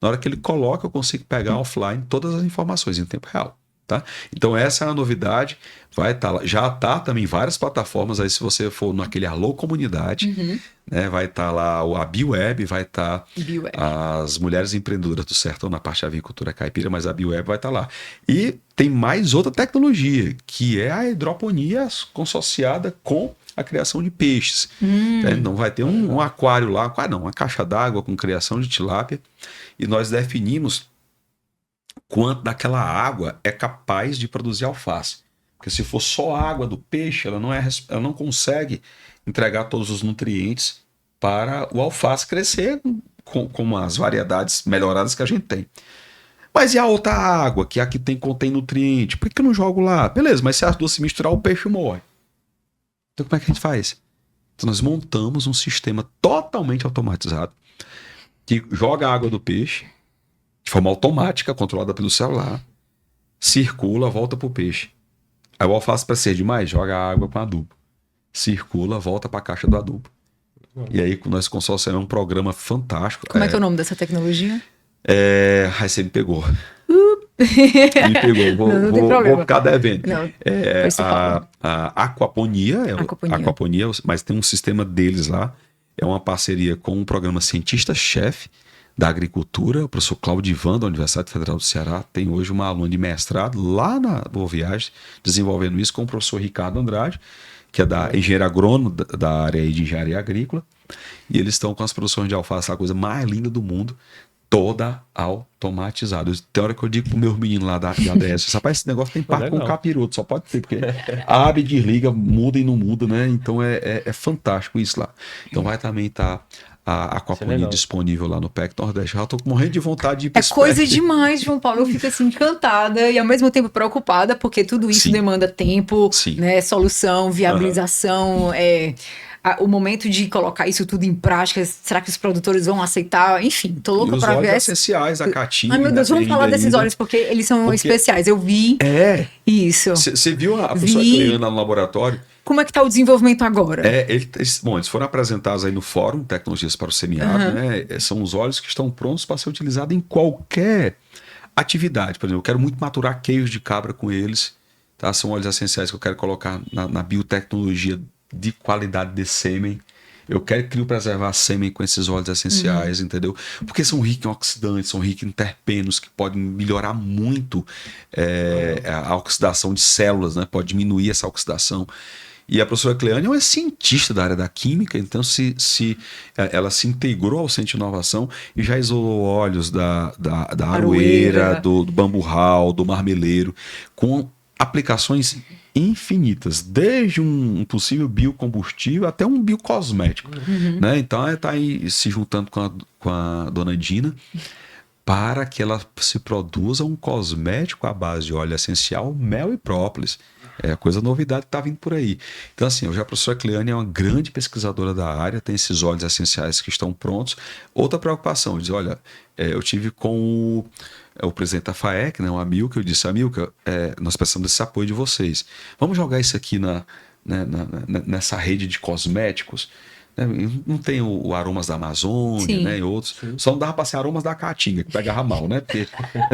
Na hora que ele coloca, eu consigo pegar offline todas as informações em tempo real. Tá? Então essa é a novidade, vai estar lá, já está também em várias plataformas, aí se você for naquele Alô Comunidade, né, vai estar lá a BioWeb, vai estar as Mulheres Empreendedoras do Sertão na parte da avicultura caipira, mas a BioWeb vai estar lá. E tem mais outra tecnologia, que é a hidroponia consorciada com a criação de peixes. Não vai ter um aquário lá, uma caixa d'água com criação de tilápia, e nós definimos quanto daquela água é capaz de produzir alface. Porque se for só a água do peixe, ela não consegue entregar todos os nutrientes para o alface crescer com as variedades melhoradas que a gente tem. Mas e a outra água, que é a que contém nutriente? Por que eu não jogo lá? Beleza, mas se as duas se misturar, o peixe morre. Então como é que a gente faz? Então nós montamos um sistema totalmente automatizado que joga a água do peixe de forma automática, controlada pelo celular, circula, volta para o peixe. Aí o alface precisa demais, joga a água com adubo. Circula, volta para a caixa do adubo. E aí nós consórcio é um programa fantástico.
Como é que é o nome dessa tecnologia?
Aí você me pegou. Me pegou,
Não tem problema.
vou ficar devendo.
Não, depois você fala.
A Aquaponia, Aquaponia, mas tem um sistema deles lá. É uma parceria com o programa Cientista-Chefe da Agricultura. O professor Cláudio Ivan, da Universidade Federal do Ceará, tem hoje uma aluna de mestrado lá na Boa Viagem, desenvolvendo isso com o professor Ricardo Andrade, que é da engenheiro agrônomo da área aí de engenharia agrícola. E eles estão com as produções de alface, a coisa mais linda do mundo, toda automatizada. Tem hora que eu digo pro meu menino lá da ADS, rapaz, esse negócio tem parte com capiroto, só pode ter, porque abre e desliga, muda e não muda, né? Então é fantástico isso lá. Então vai também estar a Aquaponia disponível lá no PEC Nordeste. Já tô morrendo de vontade de ir para esse
coisa
PEC.
demais, João Paulo. Eu fico assim encantada e ao mesmo tempo preocupada, porque tudo isso demanda tempo, né? Solução, viabilização, o momento de colocar isso tudo em prática. Será que os produtores vão aceitar? Enfim, tô louca para ver.
Os óleos essenciais da Caatinga.
Ai, meu Deus, vamos falar desses óleos, porque eles são especiais. Eu vi isso.
Você viu a pessoa criando no laboratório?
Como é que está o desenvolvimento agora?
Eles foram apresentados aí no Fórum Tecnologias para o Semiárido, né? São os óleos que estão prontos para ser utilizados em qualquer atividade. Por exemplo, eu quero muito maturar queijo de cabra com eles. Tá? São óleos essenciais que eu quero colocar na biotecnologia de qualidade de sêmen. Eu quero criopreservar sêmen com esses óleos essenciais, entendeu? Porque são ricos em oxidantes, são ricos em terpenos, que podem melhorar muito a oxidação de células, né? Pode diminuir essa oxidação. E a professora Cleane é uma cientista da área da química, então ela se integrou ao Centro de Inovação e já isolou óleos da aroeira, do bamburral, do marmeleiro, com aplicações infinitas, desde um possível biocombustível até um biocosmético. Né? Então ela está aí se juntando com a dona Dina para que ela se produza um cosmético à base de óleo essencial, mel e própolis. É a coisa novidade que está vindo por aí. Então, assim, hoje a professora Cleane é uma grande pesquisadora da área, tem esses óleos essenciais que estão prontos. Outra preocupação, diz, olha, eu tive com o presidente da FAEC, né, o Amilcar, eu disse, Amilcar, nós precisamos desse apoio de vocês. Vamos jogar isso aqui nessa rede de cosméticos. Não tem o Aromas da Amazônia, né, e outros. Só não dava para ser Aromas da Caatinga, que pegava mal, né? Porque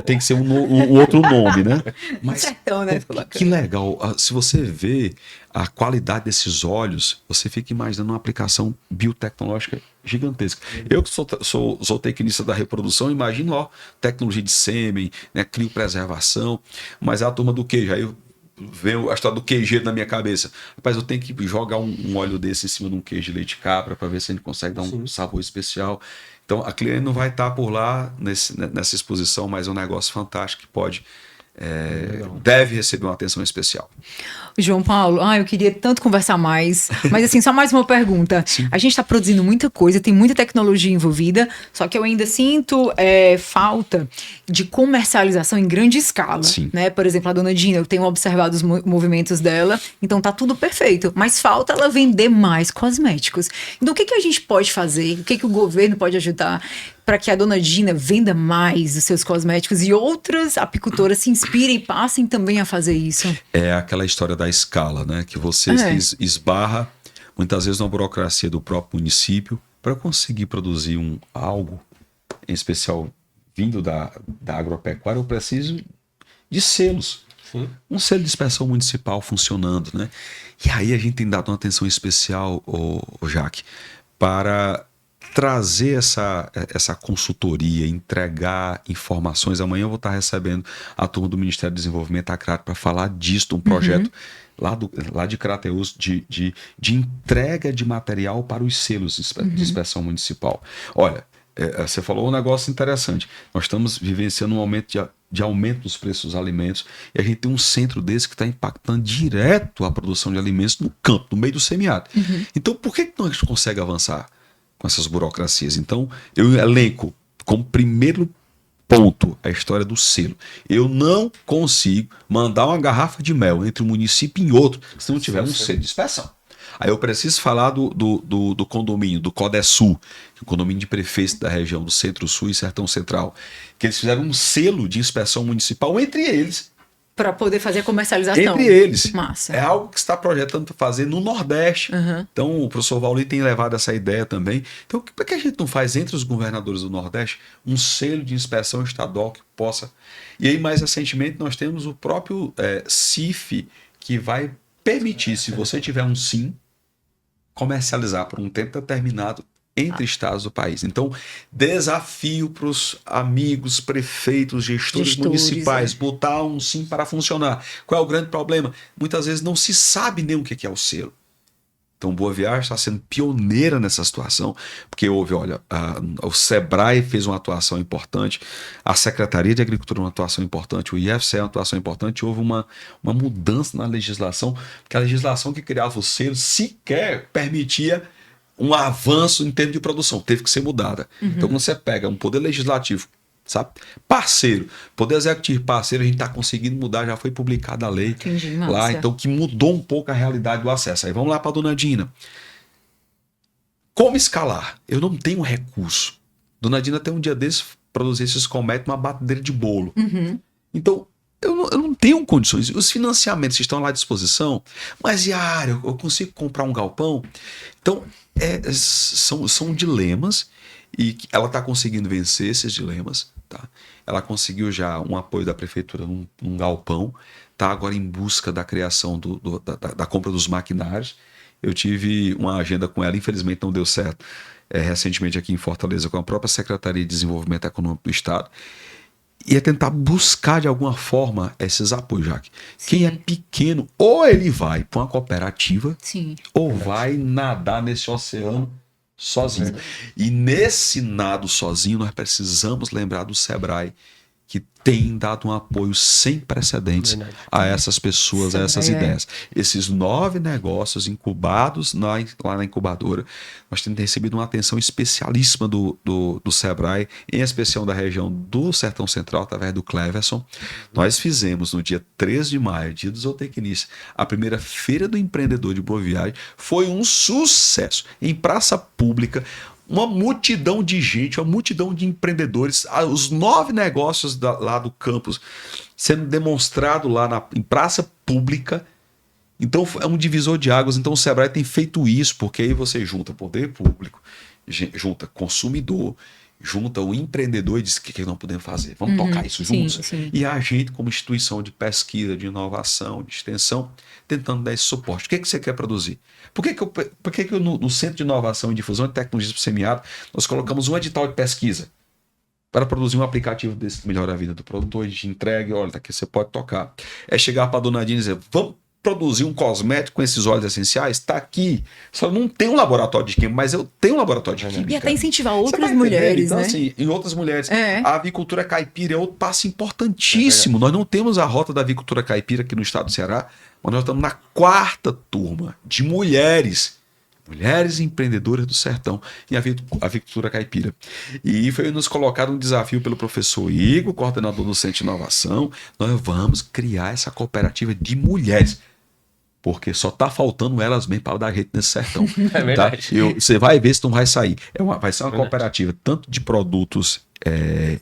tem que ser um outro nome, né? Mas
certão, né?
Que legal. Se você vê a qualidade desses óleos, você fica imaginando uma aplicação biotecnológica gigantesca. Eu que sou tecnista da reprodução, imagino tecnologia de sêmen, né, criopreservação, mas a turma do queijo, aí veio a história do queijeiro na minha cabeça. Rapaz, eu tenho que jogar um óleo desse em cima de um queijo de leite de cabra para ver se a gente consegue dar um sabor especial. Então, a Cleane não vai estar por lá nessa exposição, mas é um negócio fantástico que pode... deve receber uma atenção especial.
João Paulo, eu queria tanto conversar mais, mas assim, só mais uma pergunta. A gente está produzindo muita coisa, tem muita tecnologia envolvida, só que eu ainda sinto falta de comercialização em grande escala, né? Por exemplo, a dona Dina, eu tenho observado os movimentos dela, então tá tudo perfeito, mas falta ela vender mais cosméticos. Então o que a gente pode fazer? O que o governo pode ajudar para que a dona Dina venda mais os seus cosméticos e outras apicultoras se inspirem e passem também a fazer isso?
É aquela história da escala, né? Que você esbarra muitas vezes na burocracia do próprio município para conseguir produzir algo, em especial vindo da agropecuária. Eu preciso de selos. Um selo de inspeção municipal funcionando, né? E aí a gente tem dado uma atenção especial, Jaque, para trazer essa consultoria, entregar informações. Amanhã eu vou estar recebendo a turma do Ministério do Desenvolvimento Agrário para falar disso, um projeto lá de Crateús de entrega de material para os selos de inspeção municipal. Olha, você falou um negócio interessante. Nós estamos vivenciando um momento de aumento dos preços dos alimentos e a gente tem um centro desse que está impactando direto a produção de alimentos no campo, no meio do semiárido. Então, por que não a gente consegue avançar com essas burocracias? Então, eu elenco como primeiro ponto a história do selo. Eu não consigo mandar uma garrafa de mel entre um município e outro se não tiver um selo de inspeção. Aí eu preciso falar do condomínio, do Codesul, que é o condomínio de prefeitos da região do Centro-Sul e Sertão Central, que eles fizeram um selo de inspeção municipal entre eles,
Para poder fazer a comercialização.
Entre eles.
Massa.
É algo que está projetando para fazer no Nordeste. Então, o professor Vauli tem levado essa ideia também. Então, por que a gente não faz entre os governadores do Nordeste um selo de inspeção estadual que possa... E aí, mais recentemente, nós temos o próprio CIF, que vai permitir, se você tiver um SIM, comercializar por um tempo determinado entre estados do país. Então, desafio para os amigos, prefeitos, gestores municipais, botar um SIM para funcionar. Qual é o grande problema? Muitas vezes não se sabe nem o que é o selo. Então, Boa Viagem está sendo pioneira nessa situação, porque houve, olha, o Sebrae fez uma atuação importante, a Secretaria de Agricultura uma atuação importante, o IFCE uma atuação importante, houve uma mudança na legislação, porque a legislação que criava o selo sequer permitia um avanço em termos de produção, teve que ser mudada. Então, quando você pega um poder legislativo, sabe, parceiro, poder executivo parceiro, a gente está conseguindo mudar, já foi publicada a lei.
Entendi,
lá, então que mudou um pouco a realidade do acesso. Aí vamos lá para a dona Dina. Como escalar? Eu não tenho recurso. Dona Dina tem um dia desses produzir esses comédios uma batedeira de bolo. Então, eu não tenho condições. Os financiamentos estão lá à disposição, mas Yara, eu consigo comprar um galpão? Então, são dilemas e ela está conseguindo vencer esses dilemas. Tá? Ela conseguiu já um apoio da prefeitura num galpão, está agora em busca da criação da compra dos maquinários. Eu tive uma agenda com ela, infelizmente não deu certo, recentemente aqui em Fortaleza, com a própria Secretaria de Desenvolvimento Econômico do Estado. E é tentar buscar de alguma forma esses apoios, Jaque. Quem é pequeno, ou ele vai para uma cooperativa, ou vai nadar nesse oceano sozinho. E nesse nado sozinho, nós precisamos lembrar do Sebrae, que tem dado um apoio sem precedentes a essas pessoas, a essas ideias. Esses 9 negócios incubados lá na incubadora, nós temos recebido uma atenção especialíssima do Sebrae, em especial da região do Sertão Central, através do Cleverson. Nós fizemos no dia 3 de maio, dia do zootecnista, a primeira Feira do Empreendedor de Boa Viagem. Foi um sucesso em praça pública. Uma multidão de gente, uma multidão de empreendedores, os 9 negócios lá do campus sendo demonstrado lá em praça pública. Então é um divisor de águas. Então o Sebrae tem feito isso, porque aí você junta poder público, junta consumidor, junta o empreendedor e diz: o que nós podemos fazer? Vamos tocar isso juntos. E a gente, como instituição de pesquisa, de inovação, de extensão, tentando dar esse suporte. O que você quer produzir? Por que no Centro de Inovação e Difusão de Tecnologias do Semiárido nós colocamos um edital de pesquisa para produzir um aplicativo desse que melhora a vida do produtor, de entrega, olha, daqui você pode tocar. É chegar para a dona Dina e dizer: vamos produzir um cosmético com esses óleos essenciais? Está aqui. Só não tem um laboratório de química, mas eu tenho um laboratório de química.
E até incentivar outras mulheres,
então,
né?
Assim, em outras mulheres. A avicultura caipira é outro passo importantíssimo. Nós não temos a rota da avicultura caipira aqui no estado do Ceará, mas nós estamos na 4ª turma de mulheres empreendedoras do sertão em avicultura caipira. E foi nos colocado um desafio pelo professor Igor, coordenador do Centro de Inovação. Nós vamos criar essa cooperativa de mulheres, porque só está faltando elas mesmo para dar jeito nesse sertão.
É verdade.
Tá? Você vai ver se não vai sair. Vai ser uma cooperativa tanto de produtos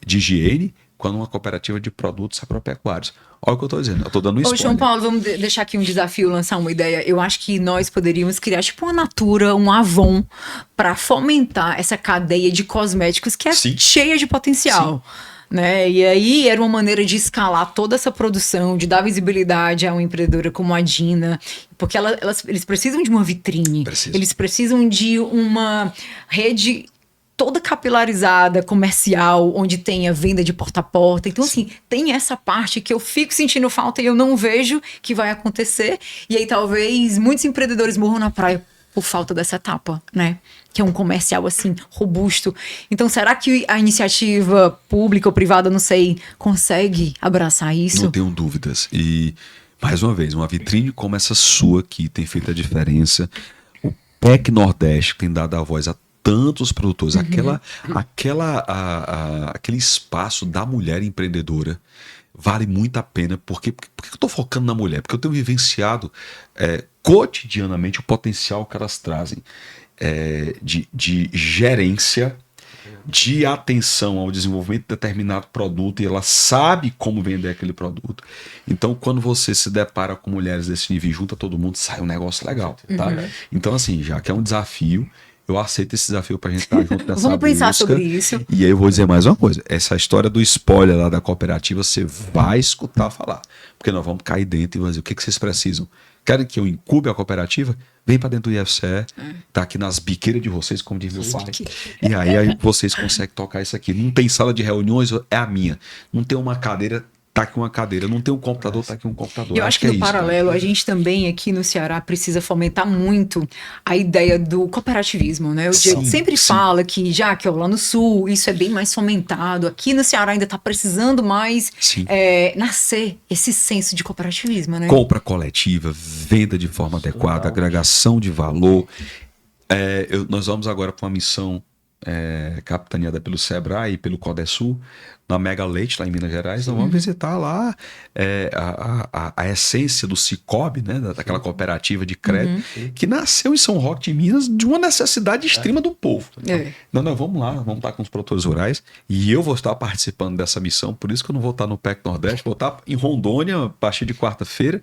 de higiene, quanto uma cooperativa de produtos agropecuários. Olha o que eu estou dizendo, eu estou dando um spoiler.
Ô, João Paulo, vamos deixar aqui um desafio, lançar uma ideia. Eu acho que nós poderíamos criar tipo uma Natura, um Avon, para fomentar essa cadeia de cosméticos que é cheia de potencial. Né? E aí era uma maneira de escalar toda essa produção, de dar visibilidade a uma empreendedora como a Dina, porque eles precisam de uma vitrine, eles precisam de uma rede toda capilarizada, comercial, onde tenha venda de porta a porta. Então, assim, tem essa parte que eu fico sentindo falta e eu não vejo que vai acontecer. E aí, talvez, muitos empreendedores morram na praia por falta dessa etapa, né? Que é um comercial, assim, robusto. Então, será que a iniciativa pública ou privada, não sei, consegue abraçar isso?
Não tenho dúvidas. E, mais uma vez, uma vitrine como essa sua aqui tem feito a diferença. O PEC Nordeste tem dado a voz a tantos produtores, aquele espaço da mulher empreendedora vale muito a pena. Por que eu estou focando na mulher? Porque eu tenho vivenciado cotidianamente o potencial que elas trazem de gerência, de atenção ao desenvolvimento de determinado produto e ela sabe como vender aquele produto. Então, quando você se depara com mulheres desse nível e junta todo mundo, sai um negócio legal, tá? Então, assim, já que é um desafio, eu aceito esse desafio pra gente estar junto nessa
Vamos pensar
busca.
sobre isso.
E aí eu vou dizer mais uma coisa. Essa história do spoiler lá da cooperativa, você vai escutar falar. Porque nós vamos cair dentro e vamos dizer, o que vocês precisam? Querem que eu incube a cooperativa? Vem para dentro do IFCE, tá aqui nas biqueiras de vocês, como diz meu pai. E aí vocês conseguem tocar isso aqui. Não tem sala de reuniões, é a minha. Não tem uma cadeira, tá aqui uma cadeira. Não tem um computador, tá aqui um computador.
Eu acho que no paralelo, a gente também aqui no Ceará precisa fomentar muito a ideia do cooperativismo, né? O Diego sempre fala que já que lá no Sul isso é bem mais fomentado, aqui no Ceará ainda está precisando mais nascer esse senso de cooperativismo, né?
Compra coletiva, venda de forma adequada, agregação de valor. Nós vamos agora para uma missão capitaneada pelo Sebrae e pelo Codesul, na Mega Leite, lá em Minas Gerais. Nós vamos visitar lá a essência do Cicobi, né, daquela cooperativa de crédito, que nasceu em São Roque de Minas de uma necessidade extrema do povo. Então, nós vamos lá, vamos estar com os produtores rurais e eu vou estar participando dessa missão, por isso que eu não vou estar no PEC Nordeste, vou estar em Rondônia a partir de quarta-feira,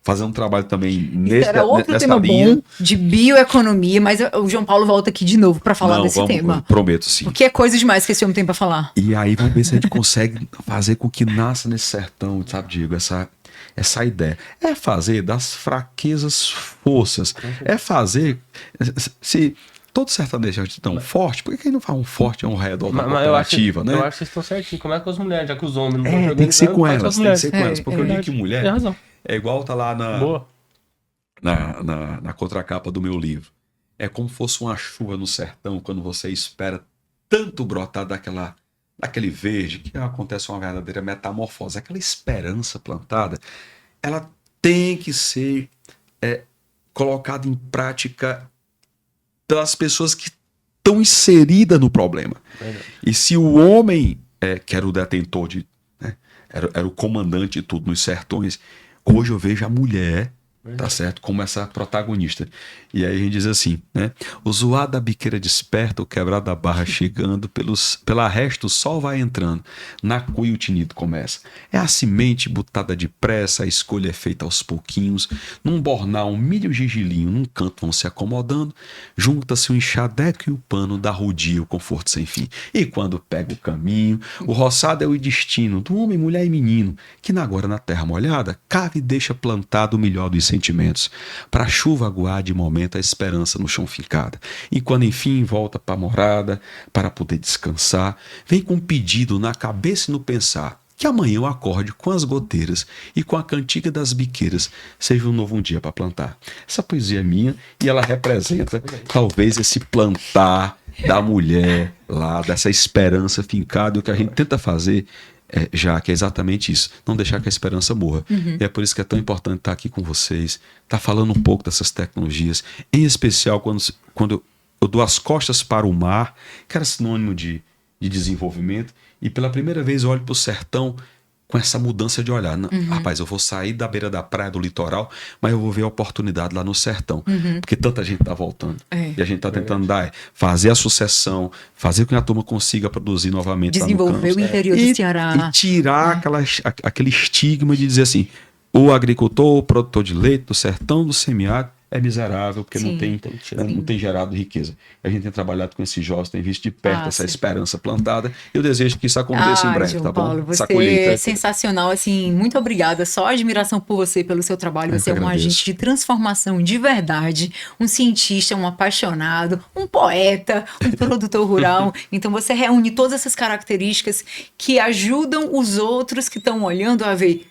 fazendo um trabalho também
era outro tema
linha.
Bom de bioeconomia, mas o João Paulo volta aqui de novo para falar desse tema.
Prometo, sim.
Porque é coisa demais que esse homem tem para falar.
E aí vamos ver se a gente consegue fazer com que nasça nesse sertão, sabe, Diego, essa ideia. É fazer das fraquezas forças. É fazer... Se todo sertanejo é tão forte, por que não faz um forte ao redor da cooperativa, né?
Eu acho que vocês estão certinhos. Como é com as mulheres, já que os homens não estão jogando?
Tem que ser com elas, porque eu digo que mulher...
Tem razão.
É igual tá lá na contracapa do meu livro. É como se fosse uma chuva no sertão, quando você espera tanto brotar daquele verde, que acontece uma verdadeira metamorfose. Aquela esperança plantada, ela tem que ser colocada em prática pelas pessoas que estão inseridas no problema. E se o homem, que era o detentor era o comandante de tudo nos sertões, hoje eu vejo a mulher, tá certo, como essa protagonista. E aí a gente diz assim, né? O zoar da biqueira desperta, o quebrar da barra chegando, pela resta o sol vai entrando, na cuia o tinido começa. É a semente botada depressa, a escolha é feita aos pouquinhos, num bornal, um milho gigilinho, num canto vão se acomodando, junta-se o enxadeco e o pano, da rodia o conforto sem fim. E quando pega o caminho, o roçado é o destino do homem, mulher e menino, que agora na terra molhada, cava e deixa plantado o melhor dos sentimentos, para a chuva aguar de momento a esperança no chão fincada. E quando enfim volta para a morada, para poder descansar, vem com um pedido na cabeça e no pensar, que amanhã eu acorde com as goteiras e com a cantiga das biqueiras seja um novo dia para plantar. Essa poesia é minha e ela representa talvez esse plantar da mulher lá, dessa esperança fincada, o que a gente tenta fazer já que é exatamente isso, não deixar que a esperança morra. E é por isso que é tão importante estar aqui com vocês, estar falando um pouco dessas tecnologias, em especial quando eu dou as costas para o mar, que era sinônimo de desenvolvimento, e pela primeira vez eu olho para o sertão com essa mudança de olhar. Rapaz, eu vou sair da beira da praia, do litoral, mas eu vou ver a oportunidade lá no sertão. Porque tanta gente está voltando. E a gente está tentando fazer a sucessão, fazer com que a turma consiga produzir novamente.
Desenvolver o interior do Ceará.
E tirar aquele estigma de dizer assim, o agricultor, o produtor de leite do sertão, do semiárido, é miserável, porque não tem gerado riqueza. A gente tem trabalhado com esses jovens, tem visto de perto essa esperança plantada. Eu desejo que isso aconteça em breve,
João
tá
Paulo,
bom?
você é sensacional, assim, muito obrigada. Só admiração por você, pelo seu trabalho. Você é um agente de transformação de verdade, um cientista, um apaixonado, um poeta, um produtor rural. Então você reúne todas essas características que ajudam os outros que estão olhando a ver.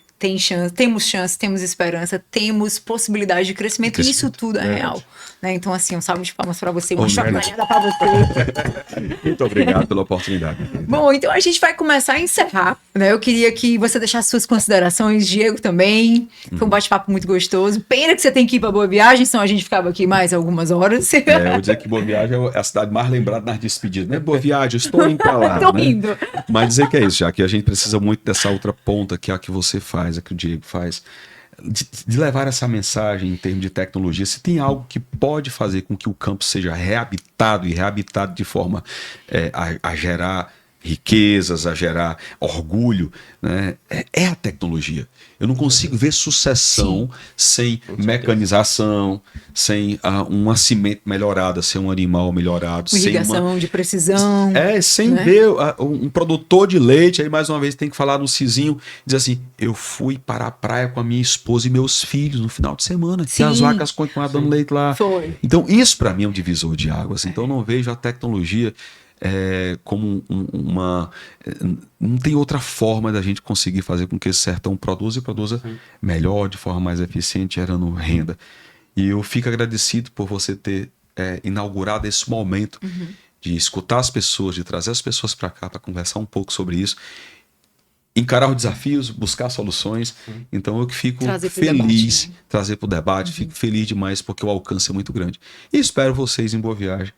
Temos chance, temos esperança, temos possibilidade de crescimento, e isso tudo é real. Né? Então, assim, um salve de palmas para você, uma chacoalhada para você.
Muito obrigado pela oportunidade.
Bom, então a gente vai começar a encerrar. Né? Eu queria que você deixasse suas considerações, Diego também. Foi um bate-papo muito gostoso. Pena que você tem que ir para Boa Viagem, senão a gente ficava aqui mais algumas horas.
Eu vou dizer que Boa Viagem é a cidade mais lembrada nas despedidas. Né? Boa Viagem, estou indo para lá.
Estou indo.
Mas dizer que é isso, já que a gente precisa muito dessa outra ponta, que é a que você faz, a que o Diego faz. de levar essa mensagem em termos de tecnologia. Se tem algo que pode fazer com que o campo seja reabitado e reabitado de forma a gerar riquezas, a gerar orgulho, né? É a tecnologia. Eu não consigo ver sucessão sem mecanização, sem um nascimento melhorado, sem um animal melhorado,
irrigação de precisão.
Sem
né?
ver um produtor de leite, aí mais uma vez tem que falar no cizinho, dizer assim, eu fui para a praia com a minha esposa e meus filhos no final de semana, e as vacas continuaram dando leite lá.
Foi.
Então isso para mim é um divisor de águas. Então eu não vejo a tecnologia como não tem outra forma da gente conseguir fazer com que esse sertão produza melhor, de forma mais eficiente, gerando renda. E eu fico agradecido por você ter inaugurado esse momento de escutar as pessoas, de trazer as pessoas para cá para conversar um pouco sobre isso, encarar os desafios, buscar soluções. Então eu fico feliz, trazer para o debate, fico feliz demais porque o alcance é muito grande. E espero vocês em Boa Viagem.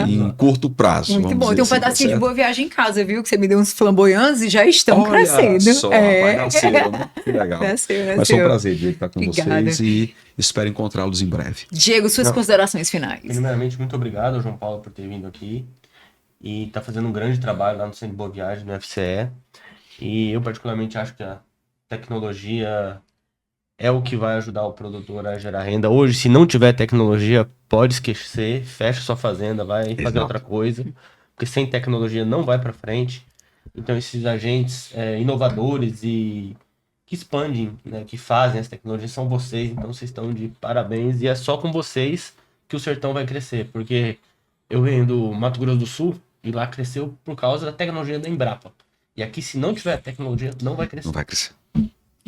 Em curto prazo.
Muito bom. Tem um
assim,
pedacinho de Boa Viagem em casa, viu? Que você me deu uns flamboyantes e já estão crescendo.
Só, rapaz, nasceu, né? Que legal.
Nasceu.
Mas foi um prazer, Diego, estar com
Obrigada.
vocês e espero encontrá-los em breve.
Diego, suas considerações finais.
Primeiramente, muito obrigado ao João Paulo por ter vindo aqui e tá fazendo um grande trabalho lá no Centro de Boa Viagem, no FCE. E eu particularmente acho que a tecnologia é o que vai ajudar o produtor a gerar renda. Hoje, se não tiver tecnologia, pode esquecer, fecha sua fazenda, vai fazer outra coisa, porque sem tecnologia não vai para frente. Então, esses agentes inovadores e que expandem, né, que fazem essa tecnologia são vocês, então vocês estão de parabéns, e é só com vocês que o sertão vai crescer, porque eu venho do Mato Grosso do Sul e lá cresceu por causa da tecnologia da Embrapa. E aqui, se não tiver tecnologia, não vai crescer.
Não vai crescer.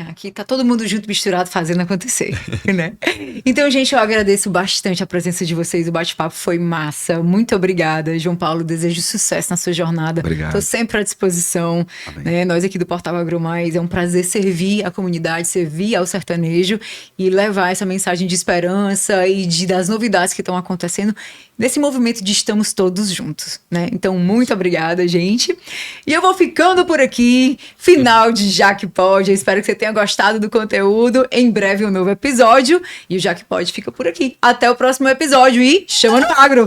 Aqui tá todo mundo junto, misturado, fazendo acontecer, né? Então, gente, eu agradeço bastante a presença de vocês. O bate-papo foi massa. Muito obrigada, João Paulo. Desejo sucesso na sua jornada.
Obrigado.
Tô sempre à disposição. Né? Nós aqui do Portal AgroMais, é um prazer servir a comunidade, servir ao sertanejo e levar essa mensagem de esperança e das novidades que estão acontecendo nesse movimento de estamos todos juntos, né? Então, muito obrigada, gente. E eu vou ficando por aqui. Final de Já Que Pode. Eu espero que você tenha gostado do conteúdo. Em breve um novo episódio. E o Já Que Pode fica por aqui. Até o próximo episódio e chama no agro!